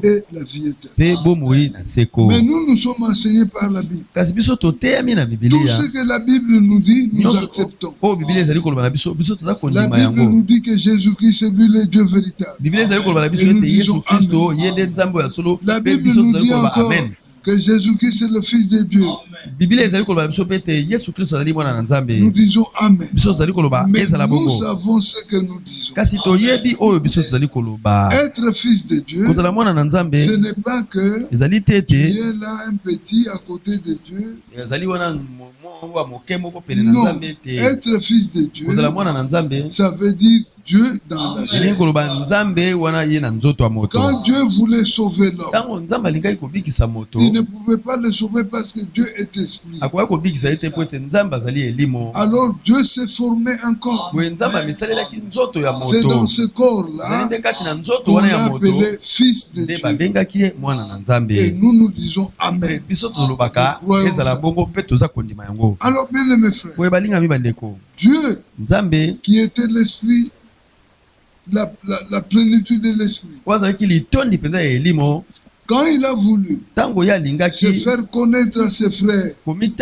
et la vie éternelle. Mais nous sommes enseignés par la Bible. Tout ce que la Bible nous dit, nous acceptons. La Bible nous dit que Jésus-Christ est lui le Dieu véritable. Et nous disons Amen. La Bible nous dit encore que Jésus-Christ est le Fils de Dieu. Nous disons Amen. Mais nous savons ce que nous disons. Être fils de Dieu, ce n'est pas que il y a là un petit à côté de Dieu. Non, être fils de Dieu, ça veut dire Dieu dans la chair. Quand Dieu voulait sauver l'homme, il ne pouvait pas le sauver parce que Dieu est esprit. Alors Dieu s'est formé un corps. C'est dans ce corps-là qu'on l'a appelé fils de Dieu. Et nous disons Amen. Alors bien mes frères, Dieu qui était l'esprit, la plénitude de l'esprit, quand il a voulu se faire connaître à ses frères, il est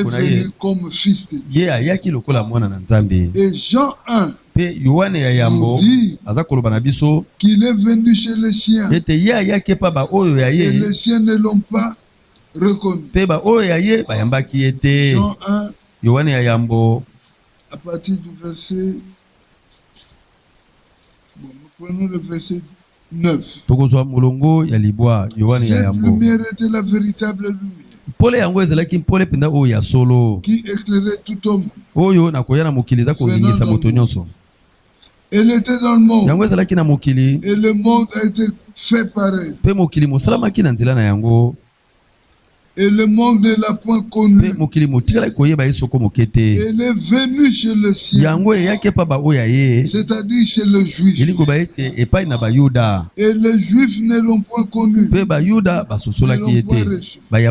venu comme fils de Dieu. Et Jean 1 nous dit qu'il est venu chez les siens et les siens ne l'ont pas reconnu. Jean 1 à partir du verset, nous prenons le verset 9. Cette lumière était la véritable lumière qui éclairait tout homme. Elle était dans le monde et le monde a été fait par elle. Et le monde ne l'a point connu. Elle est venue chez le sien, c'est-à-dire chez le juif. Et les juifs ne l'ont point connu. Ne l'ont point reçu. Mais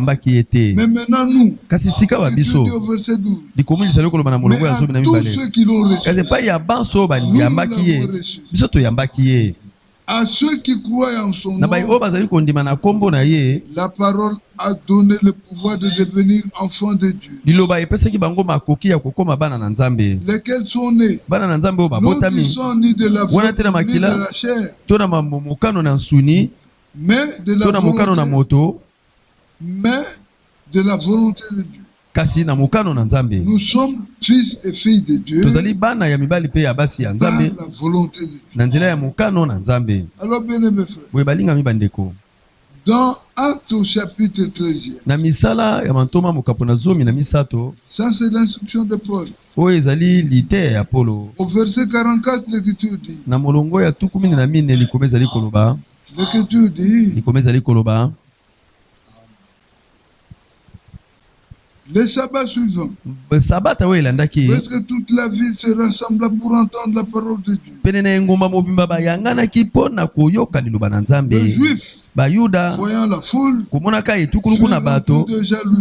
maintenant nous, il dit au verset 12, mais à tous ceux qui l'ont reçu, nous l'avons reçu. À ceux qui croient en son nom, la parole a donné le pouvoir de devenir enfants de Dieu. Lesquels sont nés non du sang ni de la viande ni de la chair, mais de la volonté de Dieu. Nous sommes fils et filles de Dieu par la volonté de Dieu. Alors bien mes frères, dans Actes au chapitre 13e, ça c'est l'instruction de Paul. Au verset 44, l'Écriture dit, l'Écriture dit, le sabbat suivant, presque toute la ville se rassembla pour entendre la parole de Dieu. Les Juifs bayuda voyant la foule, kumonaka etukulu kuna bato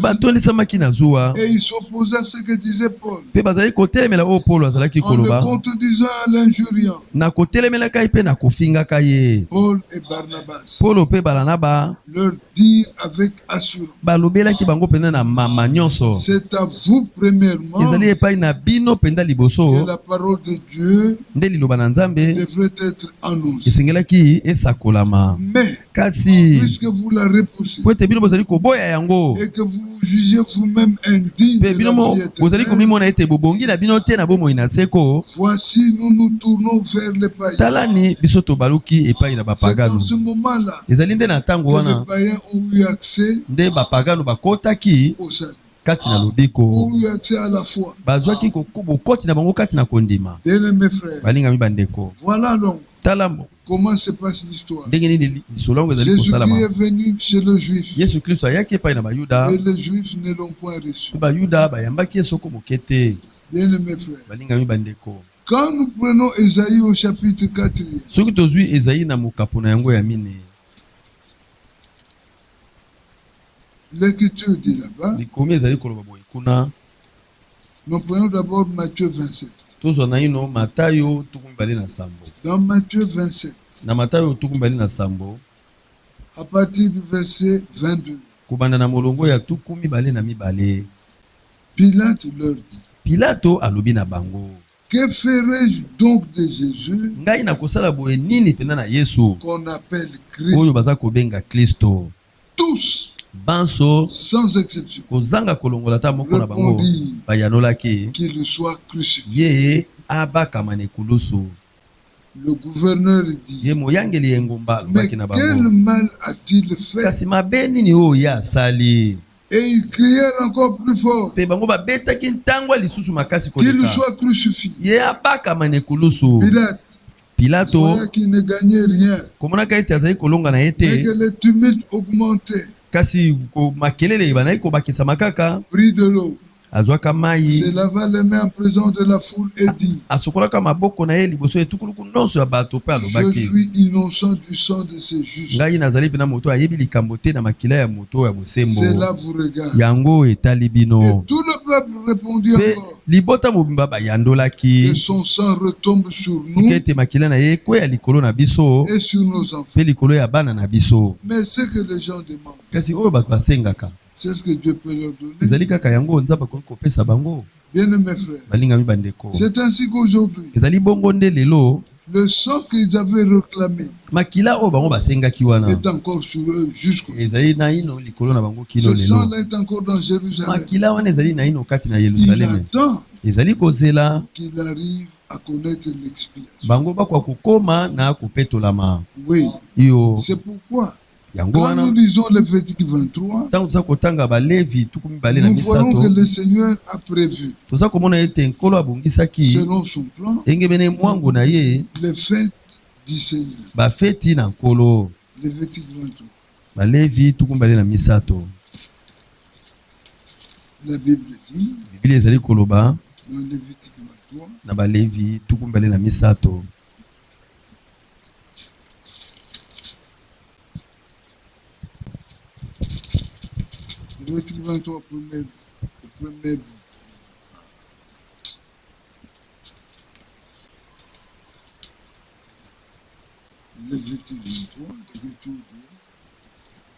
batondisamaki na zuwa et ils s'opposaient à ce que disait Paul, mpe bazali kotelemela oyo Paulo azalaki en le koloba contredisant, en l'injuriant. na kotelemelaka ye mpe na kofingaka ye. Paul et Barnabas Paulo mpe Baranaba leur dirent avec assurance, balobelaki bango mpenza na mama nyonso, c'est à vous premièrement ezali epai na bino mpenza que liboso la parole de Dieu nde liloba na Nzambe devrait être annoncée. esengelaki esakolama. Mais Kasi puisque vous la repoussez po ete bino bozali koboya yango et que vous jugez vous-même indigne mpe de bino la vie bozali éternelle, komimona ete bobongi na bino te na bomoi na seko, voici nous nous tournons vers les païens. talani biso tobaluki epai na C'est bapagano. en ce moment-là Ezali nde na ntango que wana les païens ont eu accès nde bapagano bakotaki au salut, kati na ont lobiko, eu accès à la foi. bazwaki bokoti na bango kati na kondima. Bien-aimés frères, Balingami bandeko, voilà donc tala comment se passe l'histoire. ndenge nini lisolo yango ezali Jésus-Christ kosalama. est venu chez le juif Yesu Kristo ayaki epai na bayuda et les juifs ne l'ont point reçu. mpe bayuda bayambaki ye soko moke te. Bien-aimés frères, Balingami bandeko, quand nous prenons Ésaïe au chapitre 4, soki tozwi Ezayi na mokapo na yango ya mine, l'écriture dit là-bas, likomi ezali koloba boye kuna. nous prenons d'abord Matthieu 27. Tozwa na ino Matayo 27. Dans Matthieu 27, Na Matayo 27 à partir du verset 22, kobanda na molongo ya 22, Pilate leur dit, Pilato alobi na bango, que ferai-je donc de Jésus ngai na kosala boye nini pena na Yesu qu'on appelle oyo Christ? baza kobenga Kristo? Tous, Banso sans exception, kozanga kolongola ta moko na bango répondit bayanolaki qu'il soit crucifié. ye abakama na ekulusu. Le gouverneur dit, Ye moyangeli ya engumba mais alobaki na quel bango, mal a-t-il fait? kasi mabe nini oyo ye asali? Et ils crièrent encore plus fort, Mpe bango babetaki ntango lisusu makasi qu'il koleka soit crucifié. ye abakama na ekulusu. Pilate, Pilato voyant qu'il ne gagnait rien, komonaka ete azali kolonga na ye et te, que le tumulte augmentait, kasi makelele banaki kobakisama kaka, prit de l'eau, azwaka se mai lava les mains en présence de la foule et dit, asukolaka maboko na ye liboso ya etukuluku nyonso ya bato mpe je alobaki, suis innocent du sang de ces justes. ngai nazali mpena moto ayebi likambo te na makila ya moto ya bosembo, Cela vous regarde. yango etali Et bino. tout le peuple répondit Mpe encore, libota mobimba bayandolaki que son sang retombe sur nous tika ete makila na ye ekweya likolo na biso et sur nos enfants. mpe likolo ya bana na biso. Mais ce que les gens demandent, Kasi oyo bato basengaka c'est ce que Dieu peut leur donner. ezali kaka yango nzambe akoki kopesa bango. Bien-aimés frères, Balingami bandeko, c'est ainsi qu'aujourd'hui, ezali bongo nde lelo le sang qu'ils avaient réclamé makila oyo bango basengaki wana est encore sur eux jusqu'au. ezali na ino likolo na bango kino Ce lelo. sang-là est encore dans Jérusalem. Makila wana ezali na ino kati na Il Yerusaleme, attend ezali kozela qu'il arrive à connaître l'expiation. bango bakwa kokoma na kopetolama Oui, iyo. c'est pourquoi, Yango quand nous wana lisons Lévitique 23, ntango toza kotanga balevi 22 na nous voyons que misato, le Seigneur a prévu, toza komona ete nkolo abongisaki selon son plan, engebene mwango na ye les fêtes du Seigneur. bafeti na nkolo. Lévitique 23. Balevi 22 na misato, La Bible dit, biblia ezali koloba dans Lévitique 23, na balevi 22 na misato, Lévitique 23, premier bout. Lévitique 23, l'écriture dit,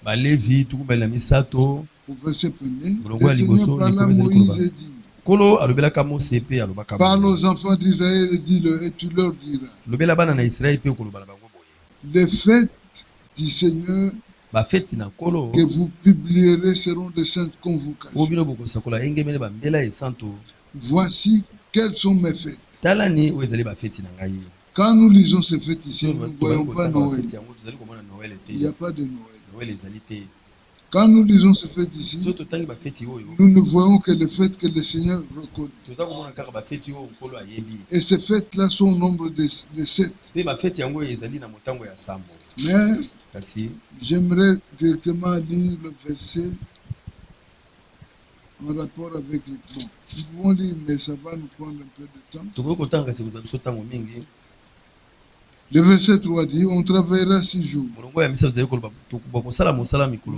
balevi 22 na misato, au verset 1er, Bolongo le ya liboso, Seigneur parla à likolo ezali Moïse koloba. et dit, nkolo alobelaka Mose mpe alobaka parle bango. aux enfants d'Israël et dis-le, et tu leur diras, lobela bana na Israeli mpe okoloba na bango boye, les fêtes du Seigneur bafeti na nkolo que vous publierez seront de saintes oyo convocations. bino bokosakola engemene bambela esanto. Voici quelles sont mes fêtes. Talani oyo ezali bafeti na ngai. Quand nous lisons ces fêtes ici, Soki nous ne tozali voyons pas kotanga Noël. bafeti yango tozali komona Noel Il n'y a te, pas de Noël. Noel ezali te. Quand nous lisons ces fêtes ici, Soki totangi bafeti oyo nous ne voyons que les fêtes que le Seigneur reconnaît. toza komona kaka bafeti oyo nkolo ayebi, Et ces fêtes-là sont au nombre de 7. mpe bafeti yango oyo ezali na motango ya sambo. Mais Kasi j'aimerais directement lire le verset en rapport avec les plans. Nous pouvons lire, mais ça va nous prendre un peu de temps. tokoki kotanga kasi kozwa biso ntango mingi. Le verset 3 dit, on travaillera 6 jours. Molongo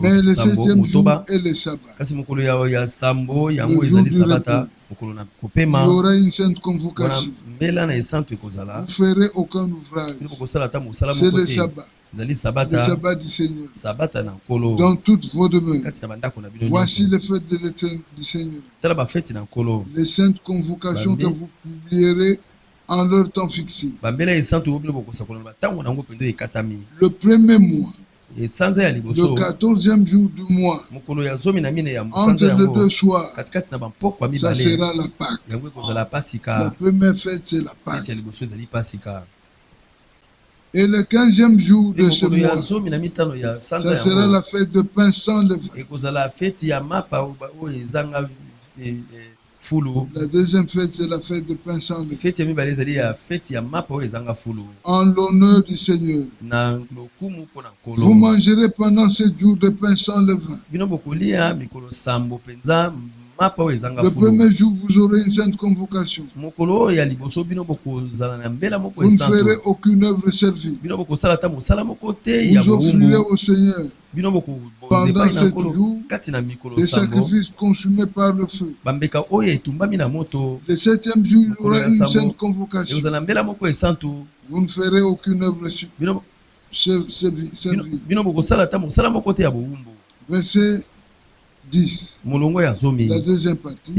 Mais le 7e jour est le sabbat. Le jour du repos. Il y aura une sainte convocation. Vous ne ferez aucun ouvrage. C'est le sabbat. Le sabbat du Seigneur. Dans toutes vos demeures. Voici les fêtes de l'éternel du Seigneur. Les saintes convocations que vous publierez en leur temps fixé. Le premier mois. Le 14e jour du mois, entre les deux soirs, ça sera la Pâque. La première fête, c'est la Pâque. Et le 15e jour de ce mois, ça sera la fête de pain sans levain. La deuxième fête, c'est la fête de pain sans levain. En l'honneur du Seigneur. Vous mangerez pendant 7 jours de pain sans levain. Le premier jour, vous aurez une sainte convocation. Vous ne ferez aucune œuvre servile. Vous offrirez au Seigneur pendant 7 jours des sacrifices consumés par le feu. Le 7e jour, il y aura une sainte convocation. Vous ne ferez aucune œuvre servile. Verset 10. La deuxième partie.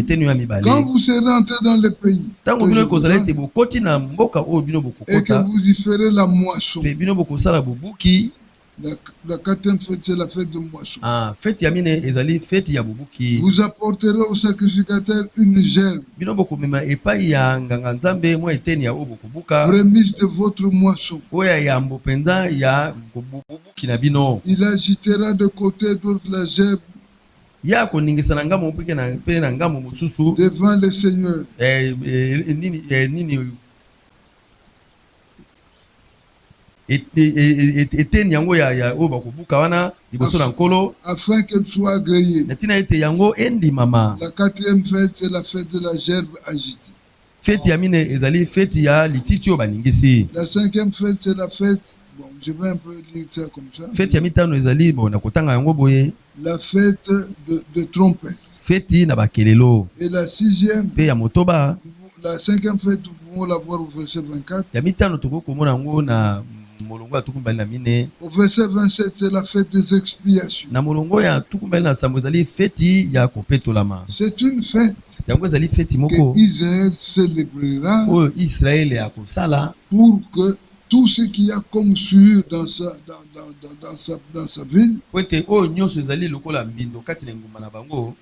Quand vous serez entrés dans le pays et que vous y ferez la moisson, la 4e fête, c'est la fête de moisson. Vous apporterez au sacrificateur une gerbe, remise de votre moisson. Il agitera de côté d'autre la gerbe devant le Seigneur. Afin qu'elle soit agréée. La 4e fête, c'est la fête de la gerbe agitée. La 5e fête, c'est la fête, bon, je vais un peu dire ça comme ça. La fête de trompette. Et la 6e, la 5e fête, nous pouvons la voir au verset 24. Au verset 27, c'est la fête des expiations. C'est une fête que Israël célébrera pour que tout ce qu'il y a comme souillure dans sa ville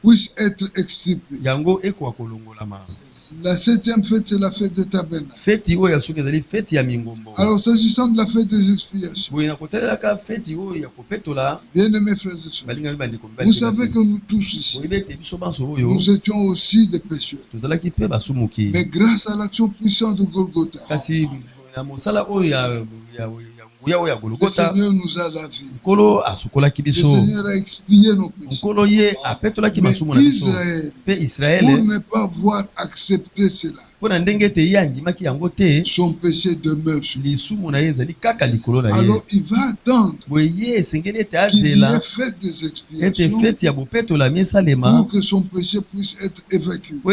puisse être extirpé. La 7e fête, c'est la fête de Tabernacle. Alors, s'agissant de la fête des expiations, bien-aimés frères et sœurs, vous savez que nous tous ici, nous étions aussi des pécheurs. Mais grâce à l'action puissante de Golgotha, le Seigneur nous a lavé. Le Seigneur a expié nos péchés. Mais Israël, pour ne pas voir accepter cela, son péché demeure sur lui. Alors il va attendre qu'il y ait fait des expiations pour que son péché puisse être évacué. Nous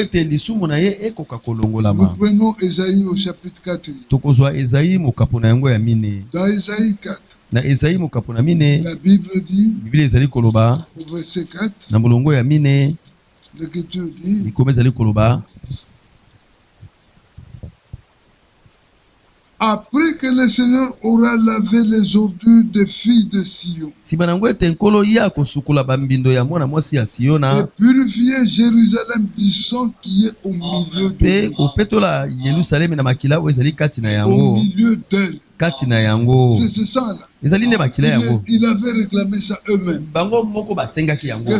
prenons Ésaïe au chapitre 4. Dans Ésaïe 4, la Bible dit, au verset 4, l'Écriture dit, après que le Seigneur aura lavé les ordures des filles de Sion et purifié Jérusalem du sang qui est au milieu d'elle. Au milieu d'elle. C'est ce sang-là. Il avait réclamé ça eux-mêmes. Que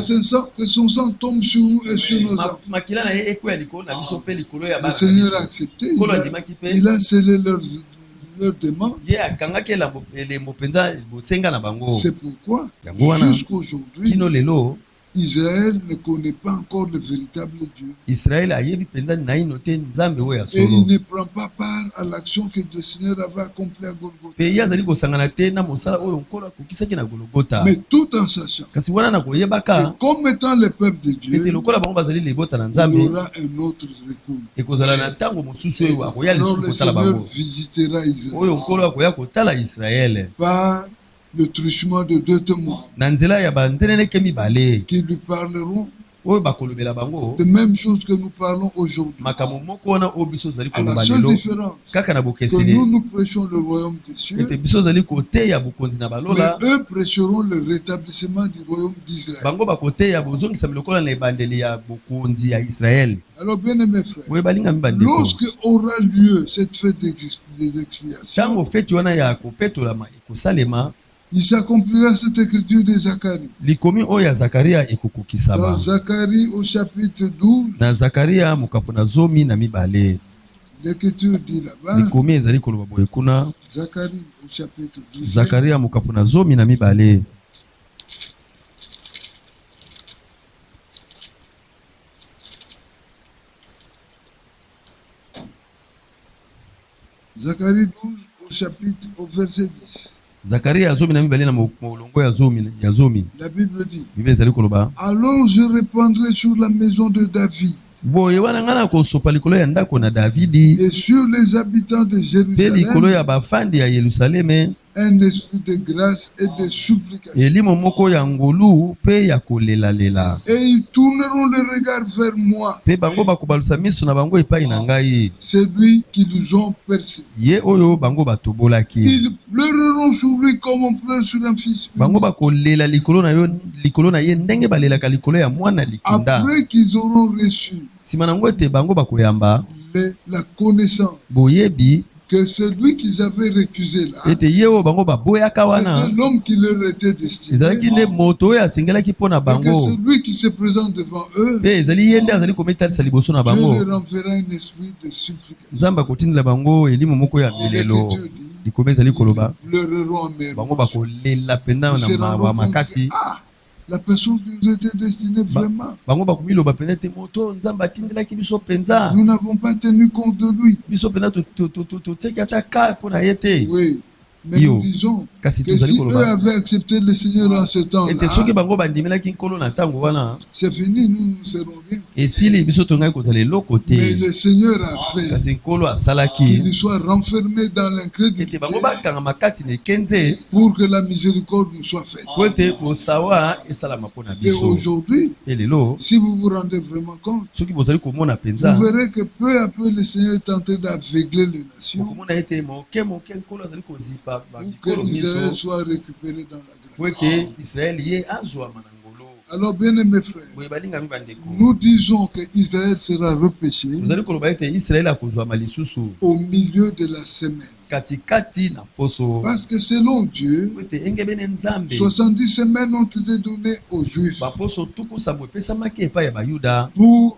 son sang tombe sur nous et sur nos âmes. Le Seigneur a accepté. Il a scellé leur demande. C'est pourquoi, jusqu'aujourd'hui, Israël ne connaît pas encore le véritable Dieu. Israël ayebi penza naino te nzambe oya Et solo. il ne prend pas part à l'action que le Seigneur avait accomplie à Golgotha. Pe yazali ko sangana te na mosala oyo nkolo akokisaki na Golgotha. Mais tout en sachant Kasi wana na koyebaka que comme étant le peuple de ete Dieu, lokola bango bazali libota na il y nzambe aura un autre recours. ekozala na ntango mosusu oyo akoya Alors lisusu le kotala Seigneur bango visitera Israël oyo nkolo akoya kotala Israele par le truchement de 2 témoins na nzela ya banzeneneke mibale qui lui parleront oyo bakolobela bango de même chose que nous parlons aujourd'hui. makambo moko wana oyo biso ozali À la koloba seule lelo différence kaka na que bokeseni nous prêchons le royaume des cieux, ete biso ozali koteya bokonzi na mais balola eux prêcheront le rétablissement du royaume d'Israël. bango bakoteya bozongisami lokola na ebandeli ya bokonzi ya Israele. Alors bien aimés frères, Oyo balingami bandeko lorsque aura lieu cette fête des expiations, ntango feti wana ya kopetolama ekosalema il s'accomplira cette écriture de Zacharie. likomi oyo ya Zakaria Dans ekokokisama Zacharie au chapitre 12, na Zakaria mokapo na 12. l'écriture dit là-bas, likomi ezali koloba boye kuna Zacharie au chapitre 12, Zakaria mokapo na 12. Zacharie 12 au chapitre au verset 10. Zakaria 12 na molongo ya 10. La Bible dit, Bible ezali koloba alors je répandrai sur la maison de David boye wana nga na kosopa likolo ya ndako na Davidi et sur les habitants de mpe likolo Jérusalem ya bafandi ya Yerusaleme un esprit de grâce et de supplication. elimo moko ya ngolu mpe ya kolelalela Et ils tourneront le regard vers moi, mpe bango bakobalusa miso na bango epai na ngai celui qui nous ont percé. ye oyo bango batobolaki Ils pleureront sur lui comme on pleure sur un fils bango unique. bakolela likolo na ye ndenge balelaka likolo ya mwana likinda Après qu'ils auront reçu nsima nango ete bango bakoyamba la connaissance boyebi que celui qu'ils avaient récusé là, ete ye oyo bango baboyaka wana c'était l'homme qui leur était destiné. ezalaki nde moto oyo asengelaki mpo na Et que bango celui qui se présente devant eux, mpe ezali ye nde azali komitalisa liboso na Dieu bango leur enverra un esprit de supplication. nzambe akotindela bango elimo moko ya milelo L'Écriture dit, likolo ezali koloba ils pleureront bango amèrement. bakolela mpenza Ils se na rendront mawa compte que, makasi la personne qui nous était destinée vraiment, bango bakomiloba mpenza te moto nzambe atindelaki biso mpenza nous n'avons pas tenu compte de lui. biso mpenza totiaki ata ka mpo na ye te Oui, mais Yo. nous disons kasi que tozali si eux koloba avaient accepté le Seigneur en ce ete temps-là, soki bango bandimelaki nkolo na ntango wana c'est fini, nous serons bien. esili biso tongai kozala eloko Mais te le Seigneur a fait kasi nkolo qu'il asalaki soit renfermé dans ete l'incrédulité bango bakangama kati na ekenze pour que la miséricorde nous soit faite. po ete bosawa esalama mpo na Et biso aujourd'hui, e lelo si vous vous rendez vraiment compte, soki bozali komona mpenza vous verrez que peu à peu le Seigneur est en train d'aveugler les nations okomona ete moke moke nkolo azali kozipa pour bikolo que Israël miso soit récupéré dans la po grâce. ete israele ye azwama na ngolo Alors, bien aimés frères, boye balingami bandeko nous disons que Israël sera repêché tozali koloba ete israele akozwama lisusu au milieu de la semaine. katikati na poso Parce que selon Dieu, po ete engebene nzambe 70 semaines ont été données aux Juifs. baposo tuku sambo epesamaki epai ya bayuda Pour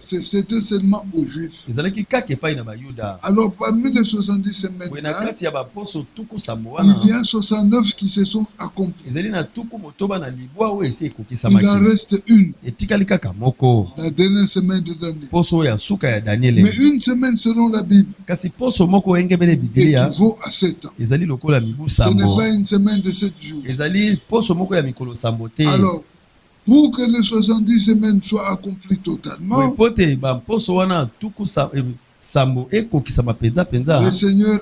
c'était seulement aux Juifs. ezalaki kaka epai na bayuda Alors, parmi les 70 semaines, boye na kati ya baposo tuku sambo il y wana a 69 qui se sont accomplis. ezali na tuku motoba na libwa oyo esi Il en ekokisamaki reste une, etikali kaka moko la dernière semaine de l'année. poso oyo ya suka ya daniele Mais une semaine selon la Bible kasi poso moko engebene bibilia équivaut à 7 ans. ezali lokola mibu Ce n'est sambo pas une semaine de 7 jours. ezali poso moko ya mikolo sambo te Alors, pour que les 70 semaines soient accomplies boye totalement, po te baposo wana tuku sambo ekokisama mpenza mpenza le Seigneur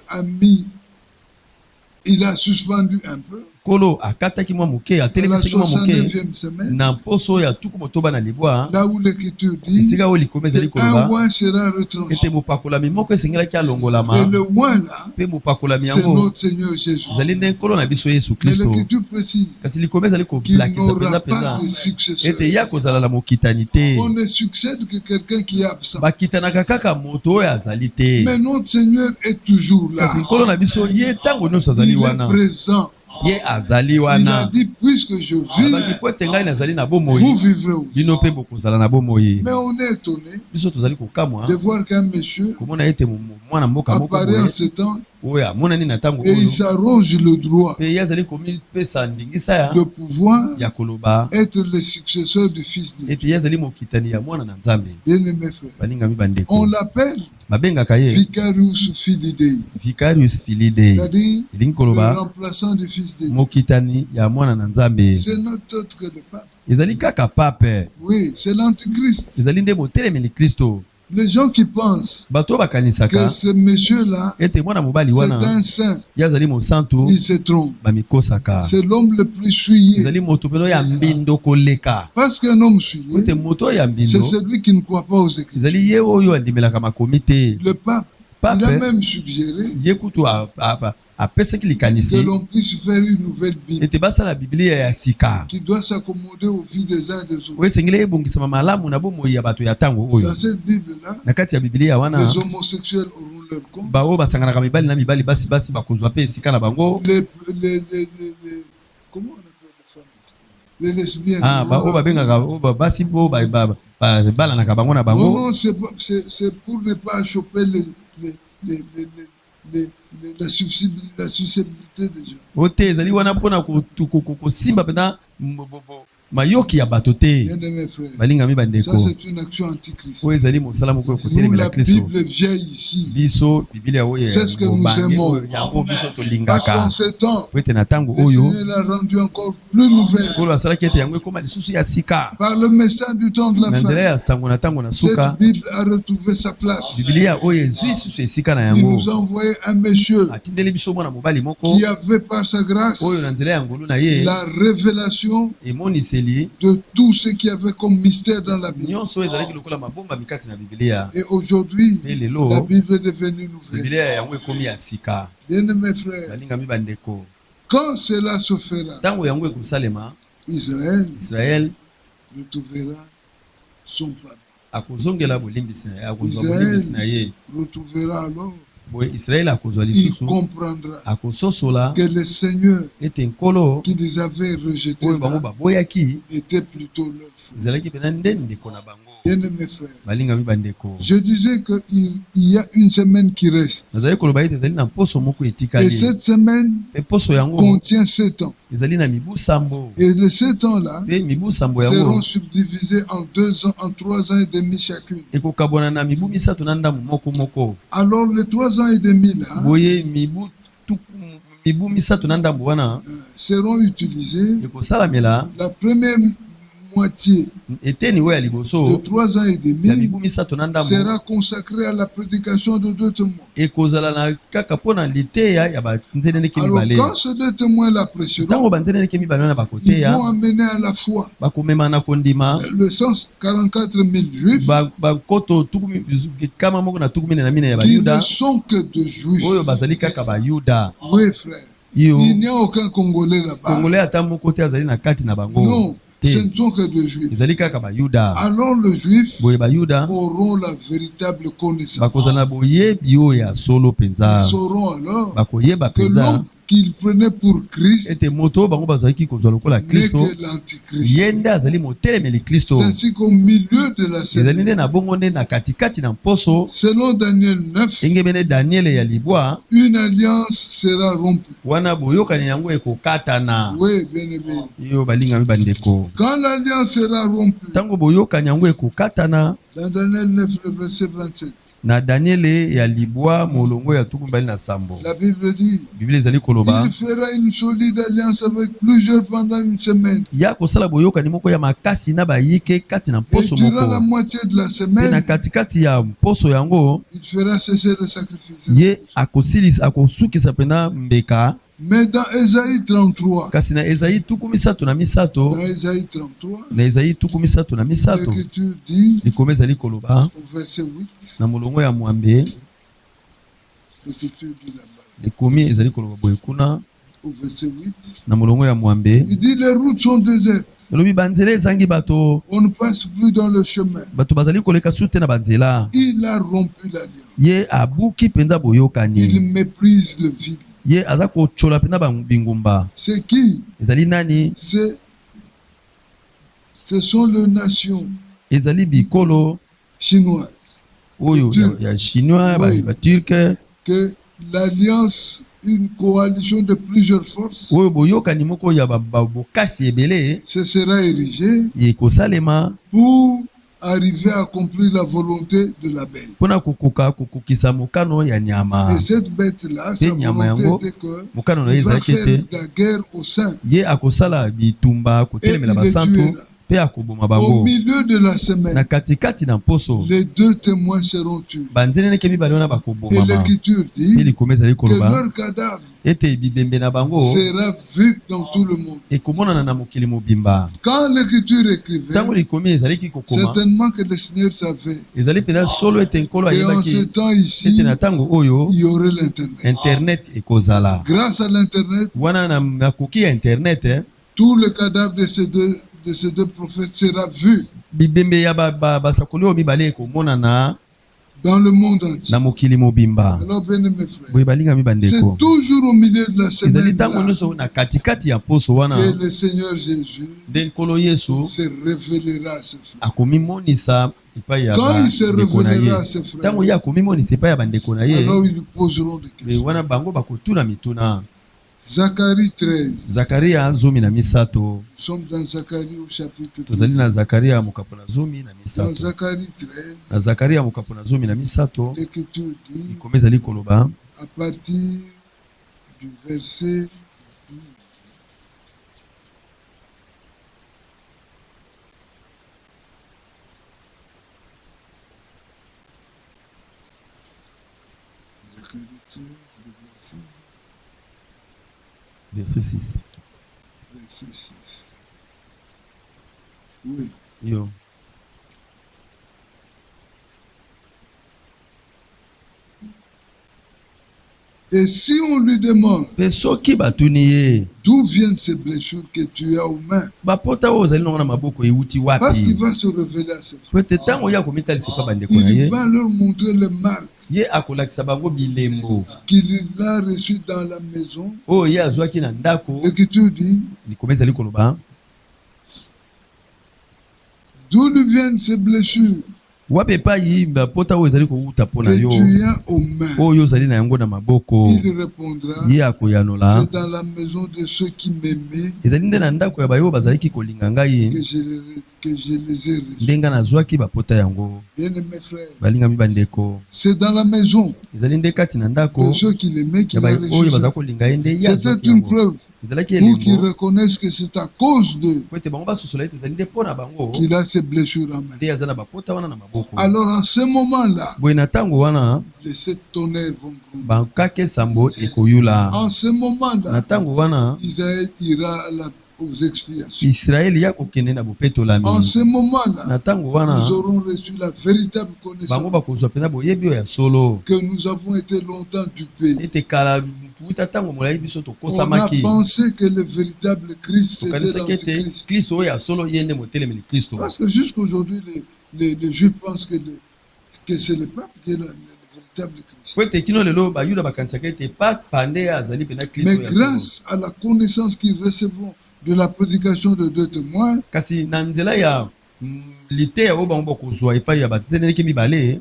il a suspendu un peu. nkolo akataki mwa moke À la atelemisaki mwa moke 69e semaine, na poso oyo ya tuku motoba na libwa là où l'Écriture dit esika oyo likoma ezali qu'un koloba oin sera retranché. ete mopakolami moko esengelaki alongolama Et le oin là, mpe mopakolami c'est yango notre Seigneur Jésus. ezali nde nkolo na biso yesu Mais kristo l'Écriture précise kasi likoma ezali qu'il koblakisa n'aura mpenza pas mpenza de successeur. ete ya kozala na mokitani te On ne succède que quelqu'un qui est absent. bakitanaka kaka moto oyo azali te Mais notre Seigneur est toujours là. kasi nkolo na biso ye ntango nyonso azali Il est wana présent. ye azali Il a wana dit, puisque je alobaki vis, po ete ngai nazali na vous bomoi vivrez aussi. bino mpe bokozala na bomoi Mais on est étonné biso tozali kokamwa de voir qu'un monsieur komona ete mwana mboka moko apparaît en boye ce temps Et il s'arroge le droit, le pouvoir, être le successeur du Fils de Dieu. Bien-aimés frères, on l'appelle Vicarius Filii Dei, c'est-à-dire le remplaçant du Fils de Dieu. C'est notre autre que le pape. Oui, c'est l'antichrist. Les gens qui pensent que ce monsieur-là c'est un saint, ils se trompent. C'est l'homme le plus souillé. Parce qu'un homme souillé, c'est celui qui ne croit pas aux Écritures. Le pape, il a même suggéré que l'on puisse faire une nouvelle Bible qui doit s'accommoder aux vies des uns et des autres. Dans cette Bible-là, les homosexuels auront leur compte. Comment on appelle les femmes? Les lesbiennes. Non, c'est pour ne pas choper la susceptibilité des gens. Bien-aimés frères, ça c'est une action antichrist. Nous, la Bible vient ici. C'est ce que nous aimons. Parce qu'en ce temps, le Seigneur l'a rendu encore plus nouvelle. Par le message du temps de la fin, cette Bible a retrouvé sa place. Il nous a envoyé un monsieur qui avait par sa grâce la révélation de tout ce qu'il y avait comme mystère dans la Bible. Et aujourd'hui, la Bible est devenue nouvelle. Bien-aimés frères, quand cela se fera, Israël retrouvera son papa. Israël retrouvera alors, il comprendra que le Seigneur qui les avait rejetés était plutôt leur frère. Bien-aimés frères, je disais qu'il y a une semaine qui reste. Et cette semaine contient 7 ans. Et les 7 ans-là seront subdivisés en 2 ans, en 3 ans et demi chacune. Alors les 3 ans et demi là seront utilisés. La première moitié de 3 ans et demi sera consacrée à la prédication de 2 témoins. Alors quand ces 2 témoins la prêcheront, ils vont amener à la foi le 144 000 juifs qui ne sont que de juifs. Oui frère, il n'y a aucun Congolais là-bas. Non. Ce ne sont que de juifs. Alors les juifs auront la véritable connaissance. Ils sauront alors que l'homme qu'ils prenaient pour Christ n'est que l'antichrist. C'est ainsi qu'au milieu de la semaine, selon Daniel 9, une alliance sera rompue. Oui, bien aimé. Quand l'alliance sera rompue, dans Daniel 9, le verset 27, na Daniele ya libwa molongo ya tukumbali na sambo. La Bible dit, il fera une solide alliance avec plusieurs pendant une semaine. Ya kosala boyoka ni moko ya makasi na bayike kati na poso moko. Et durant la moitié de la semaine, na kati ya poso yango, il fera cesser le sacrifice. Ye akosukisa pena mbeka. Mais dans Ésaïe 33, kasi na Esaïe tukumisatu na misato, dans Ésaïe 33, na Esaïe tukumisatu na misato, l'Écriture dit, likome ezali koloba, au verset 8, na molongo ya mwambe, l'Écriture dit là-bas, likome ezali koloba boye kuna, au verset 8, na molongo ya mwambe, il dit les routes sont désertes. Lobi banzela ezangi bato. On ne passe plus dans le chemin. Bato bazali koleka sute na banzela. Il a rompu l'alliance. Ye abuki penda boyokani. Il méprise le vide. Ye azako chola penda bingumba. C'est qui? Ezali nani? Ce sont les nations. Ezali bikolo chinoises. Oyo ya chinois, oui. ba turc Que l'alliance, une coalition de plusieurs forces, ce sera érigé pour arriver à accomplir la volonté de la bête. Et cette bête-là, sa volonté était qu'il va faire la guerre au sein. Et il les tuera. Au milieu de la semaine, les deux témoins seront tués. Et l'Écriture dit que leur cadavre sera vu dans tout le monde. Quand l'Écriture écrivait, certainement que le Seigneur savait qu'en ce temps ici, il y aurait l'Internet. Grâce à l'Internet, tout le cadavre de ces deux prophètes sera vu dans le monde entier. Alors, bien aimé frère, c'est toujours au milieu de la semaine que le Seigneur Jésus se révélera à ce frère. Quand il se révélera à ce frère, alors ils lui poseront des questions. Zacharie 13. Nous sommes dans Zacharie au chapitre 13. Dans Zacharie 13, l'Écriture dit, à partir du verset 12. Zacharie 13, le verset 6. Verset 6. Oui. Yo. Et si on lui demande d'où viennent ces blessures que tu as aux mains, parce qu'il va se révéler à ce frère. Il va leur montrer le marque qu'il a reçu dans la maison. L'Écriture dit, d'où lui viennent ces blessures que tu as aux mains. Il répondra, c'est dans la maison de ceux qui m'aimaient que je les ai reçus. Bien aimé frère, c'est dans la maison de ceux qui l'aimaient qu'il a reçu. C'était une preuve pour qu'ils reconnaissent que c'est à cause d'eux qu'il a ces blessures en main. Alors en ce moment-là, les 7 tonnerres vont gronder. En ce moment-là, Israël ira aux expiations. En ce moment-là, nous aurons reçu la véritable connaissance que nous avons été longtemps dupés. On a pensé que le véritable Christ c'était l'Antichrist. Parce que jusqu'aujourd'hui, les Juifs pensent que c'est le pape qui est le véritable Christ. Mais grâce à la connaissance qu'ils recevront de la prédication de 2 témoins,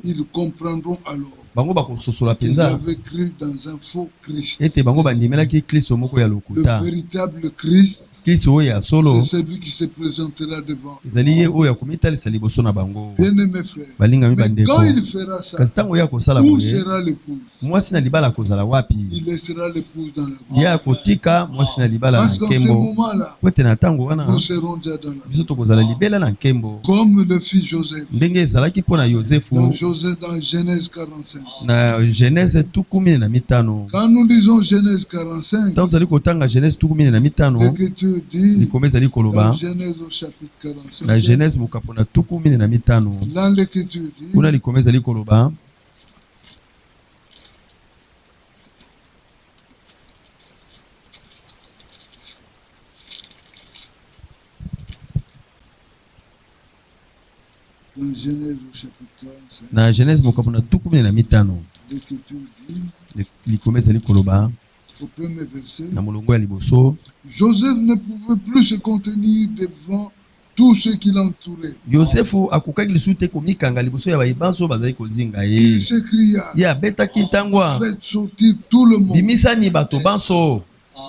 ils comprendront alors qu'ils avaient cru dans un faux Christ. Le véritable Christ, c'est celui qui se présentera devant. Bien aimé frère, mais quand il fera ça, où sera l'épouse? Il laissera l'épouse dans la gloire. Parce qu'en ce moment-là, nous serons déjà dans la gloire. Comme le fit Joseph. Dans Genèse 45. Quand nous lisons Genèse 45, l'Écriture dit dans Genèse au chapitre 45, là l'Écriture dit, dans Genèse au chapitre 45, l'Écriture dit, au premier verset, Joseph ne pouvait plus se contenir devant tous ceux qui l'entouraient. Joseph akokaki lisusu te komikanga liboso ya bayibanso bazali kozinga ye. Il s'écria, ye abetaki ntangwa, faites sortir tout le monde. bimisani bato banso.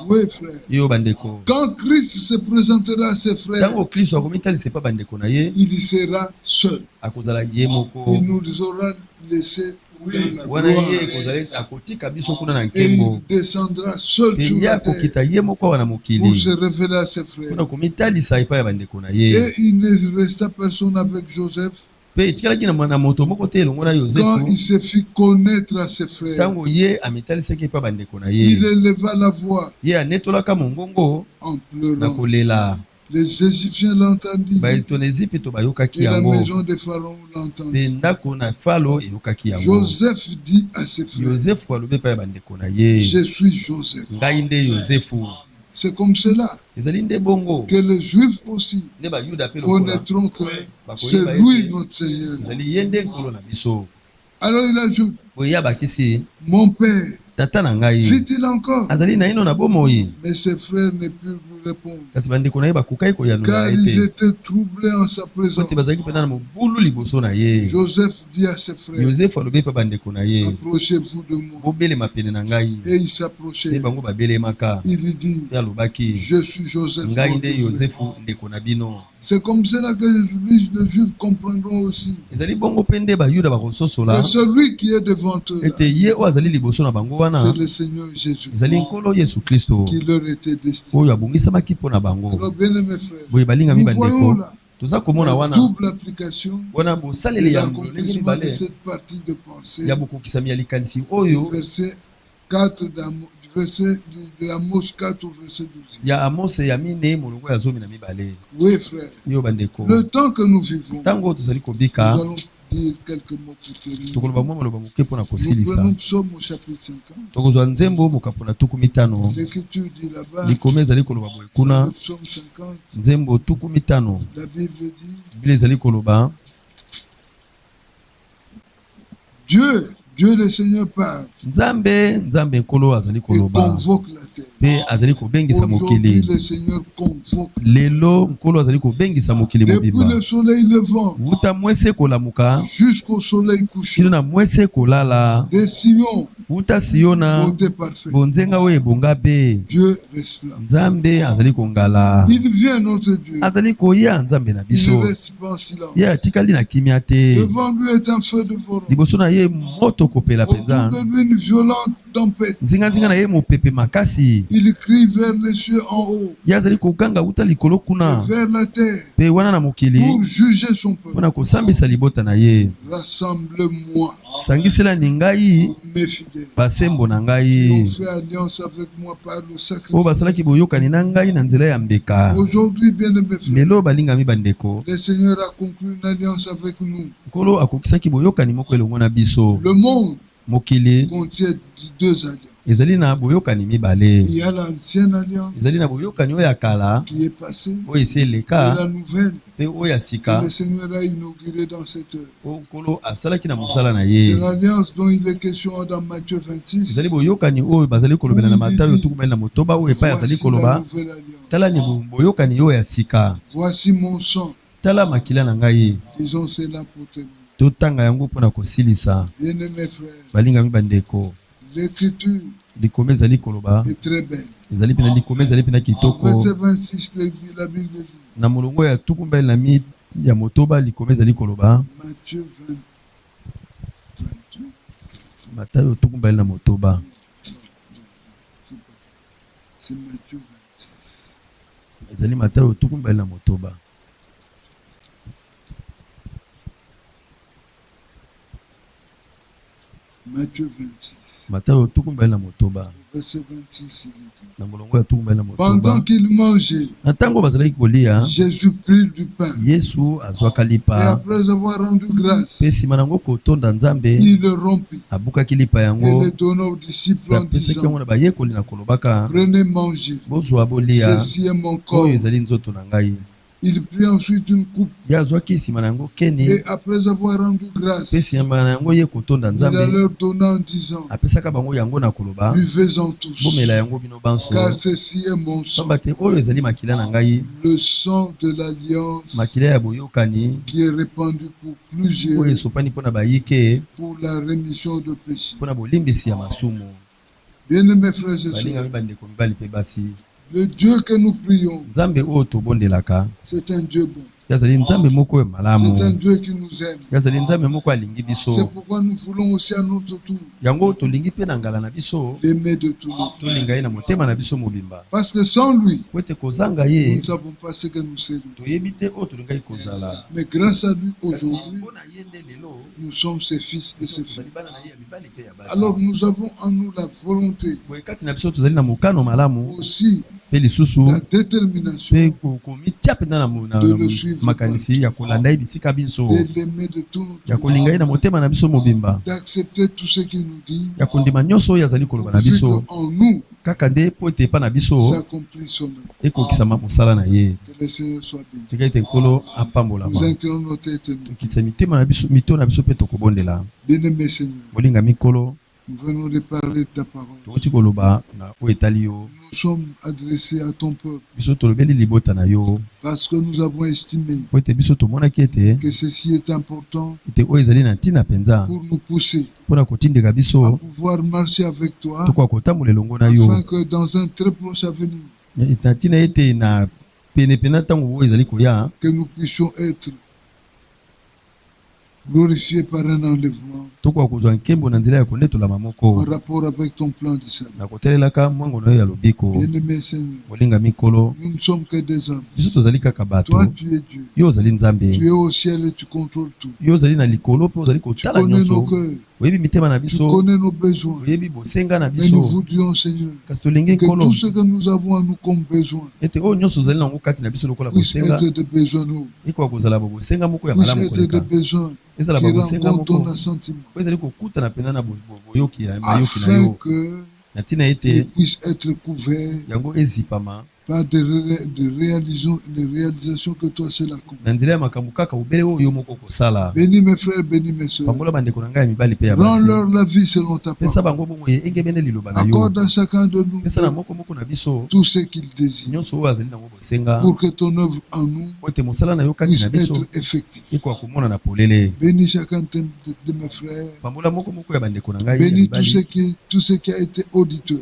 Oui, frère. Yo bandeko, Quand Christ se présentera à ses frères, tango Kristo akomitalisaka pa bandeko na ye, il sera seul. akozala ye moko. Il nous aura laissé dans la wana ye gloire. kozali akotika biso kuna na Et nkembo. il descendra seul Pe sur ye la terre akokita ye moko awa na pour mokili se révéler à ses frères. kuna komitalisa epai ya bandeko na ye. Et il ne resta personne avec Joseph Pe etikalaki na moto moko te elongo na quand Yozefu, il se fit connaître à ses frères. tango ye amitalisaki epai ya bandeko na Il ye. éleva la voix Ye anetolaka mongongo en na pleurant. kolela. Les Égyptiens l'entendirent bato na Ezipe to bayokaki et la yango, maison de Pharaon l'entendit. pe ndako na Falo eyokaki yango. Joseph dit à ses frères, Yozefu alobi epai ya bandeko na ye, je suis Joseph. ngai nde Yozefu. C'est comme cela Ezali nde bongo que les Juifs aussi nde bayuda pe lokola connaîtront que c'est bakoyeba lui ete notre Seigneur. ezali ye nde nkolo na biso. Alors il ajoute, Boye abakisi, mon père, tata na ngai fit-il encore? azali na ino na bomoi, Mais ses frères ne purent lui répondre, kasi bandeko na ye bakokaki koyanula car ils ete étaient troublés en sa présence. kote bazalaki mpena na mobulu liboso na ye. Joseph dit à ses frères, Yozefu alobi epai bandeko na ye, approchez-vous de moi. bobelema pene na ngai. Et ils Pe s'approchaient. bango babelemaka, Il dit, pe alobaki, je suis Joseph. ngai votre nde frère. Yozefu ndeko na bino. C'est comme cela que les Juifs comprendront aussi Ezali bongo mpe nde bayuda bakososola que celui qui est devant eux, là, ete ye oyo azali liboso na bango wana c'est le Seigneur Jésus ezali nkolo Yesu Kristo qui leur était destiné. oyo abongisamaki mpo na bango. Alors, bien aimés frères, Boye balingami nous voyons bandeko, là toza komona la wana double application wana de bosaleli ya lolenge l'accomplissement de mibale cette partie de pensée ya bokokisami ya likanisi du oyo verset 4 de Amos 4 au verset 12. ya Amose ya mine molongo ya 12. Oui, frère, yo bandeko, le temps que nous vivons, ntango oyo tozali nous kobika allons dire quelques mots pour terminer. tokoloba mwa maloba moke mpo na Nous kosilisa. prenons Psaume au chapitre 50. Tokozwa nzembo mokapo na 15. L'Écriture dit là-bas, likome ezali koloba boye kuna, le Psaume 50, nzembo 15 la Bible dit, biblia ezali koloba Dieu le Seigneur parle nzambe nkolo azali et koloba convoque la terre. mpe azali kobengisa Aujourd'hui, mokili. le Seigneur convoque. Lelo nkolo azali kobengisa mokili Depuis mobimba le soleil levant wuta mwese kolamuka jusqu'au soleil couchant, kino na mwese kolala, des sillons, wuta Siona beauté parfaite, bonzenga oyo ebonga mpe Dieu resplende. nzambe azali kongala, Il vient notre Dieu. azali koya nzambe na Il ne biso. reste pas en silence. Ye atikali na kimia te, Devant lui est un feu de forêt. liboso na ye moto kopela Autour mpenza, de lui une violente tempête. nzinga na ye mopepe makasi. Il crie vers les cieux en haut, Ye azali koganga wuta likolo et kuna vers la terre, mpe wana na mokili pour juger son peuple. mpona kosambisa libota na ye. Rassemble-moi, Sangiselani ngai mes fidèles, basembo na qui ont ngai fait alliance avec moi par le oyo sacrifice. basalaki boyokani na ngai na nzela ya mbeka. Aujourd'hui, bien-aimés frères, Lelo balingami bandeko, le Seigneur a conclu une alliance avec nous. nkolo akokisaki boyokani moko elongo na biso. Le monde Mokili contient deux alliances. ezali na boyokani Il mibale, y a l'ancienne alliance ezali na boyokani oyo ya kala qui est passée, oyo esi et eleka, la nouvelle mpe oyo ya que sika le Seigneur a inaugurée dans cette heure. oyo nkolo asalaki na mosala na C'est ye. l'alliance dont il est question dans Matthieu Ezali 26. boyokani oyo bazali kolobela na Matayo 26 oyo epai azali Voici la koloba, nouvelle alliance. tala ni boyokani oyo ya sika, Voici mon sang. tala makila na ngai. Disons cela pour terminer. Totanga yango mpona kosilisa. Bien-aimés frères, Balingami bandeko, l'écriture likome ezali koloba, est très belle. ezali mpena likome ezali mpena En kitoko. verset 26, la Bible dit, Na molongo ya 12 ya motoba likome ezali koloba, Matthieu 20, 28, Matayo 12 na motoba, c'est Matthieu 26. ezali Matayo 12 na motoba. Matthieu 26, Matayo 12 na motoba, verset 26, il dit, na molongo ya 12 na pendant motoba. qu'il mangeait, Na ntango bazalaki kolia, Jésus prit du pain Yesu azwaka et lipa, après avoir rendu grâce, mpe nsima nango kotonda Nzambe, il le rompit abukaki lipa et yango, le donna aux disciples en apesaki disant, yango na bayekoli na kolobaka, prenez, mangez, bozwa bolia, ceci est mon corps oyo ezali nzoto na ngai. Il prit ensuite une coupe. Et après avoir rendu grâce, il la leur donna en disant, buvez-en tous, car ceci est mon sang, le sang de l'alliance qui est répandu pour plusieurs pour la rémission de péchés. Bien-aimés frères et sœurs, le Dieu que nous prions, c'est un Dieu bon. C'est un Dieu qui nous aime. C'est pourquoi nous voulons aussi à notre tour l'aimer de tout notre cœur. Parce que sans lui, nous ne savons pas ce que nous serons. Mais grâce à lui, aujourd'hui, nous sommes ses fils et ses filles. Alors nous avons en nous la volonté, aussi la détermination de le suivre, de l'aimer de tout notre cœur, d'accepter tout ce qu'il nous dit, vu qu'en nous, s'accomplit son œuvre. Que le Seigneur soit béni. Nous inclinons nos têtes et nous. Bien-aimé Seigneur, nous venons de parler de ta parole. Nous sommes adressés à ton peuple parce que nous avons estimé que ceci est important pour nous pousser à pouvoir marcher avec toi, afin que dans un très proche avenir, que nous puissions être glorifié par un enlèvement en rapport avec ton plan de salut. Bien-aimé Seigneur, nous ne sommes que des hommes. Toi, tu es Dieu. Tu es au ciel et tu contrôles tout. Tu connais nos cœurs. Tu connais nos besoins. Mais nous voudrions, Seigneur, que tout ce que nous avons à nous comme besoin puisse être des besoins nous. Puisse être des besoins qui rencontrent ton assentiment, afin qu'ils puissent être couverts par des réalisations que toi seul accomplis. Bénis mes frères, bénis mes soeurs. Rends-leur la vie selon ta parole. Accorde à chacun de nous tout ce qu'il désire, pour que ton œuvre en nous puisse être effective. Bénis chacun de mes frères. Bénis tout ce qui a été auditeur,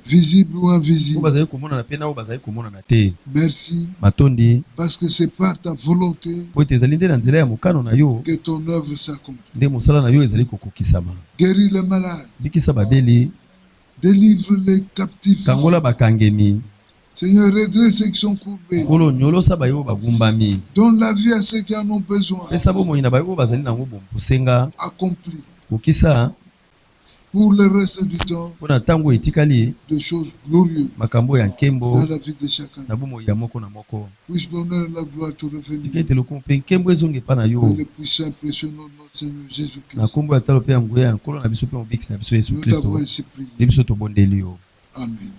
visible ou invisible. Merci, parce que c'est par ta volonté que ton œuvre s'accomplit. Guéris les malades, délivre les captifs. Seigneur, redresse ceux qui sont courbés. Donne la vie à ceux qui en ont besoin. Accomplis pour le reste du temps de choses glorieuses dans la vie de chacun. Puisse l'honneur et la gloire te revenir dans le puissant et précieux nom de notre Seigneur Jésus-Christ. Nous t'avons ainsi prié. Amen.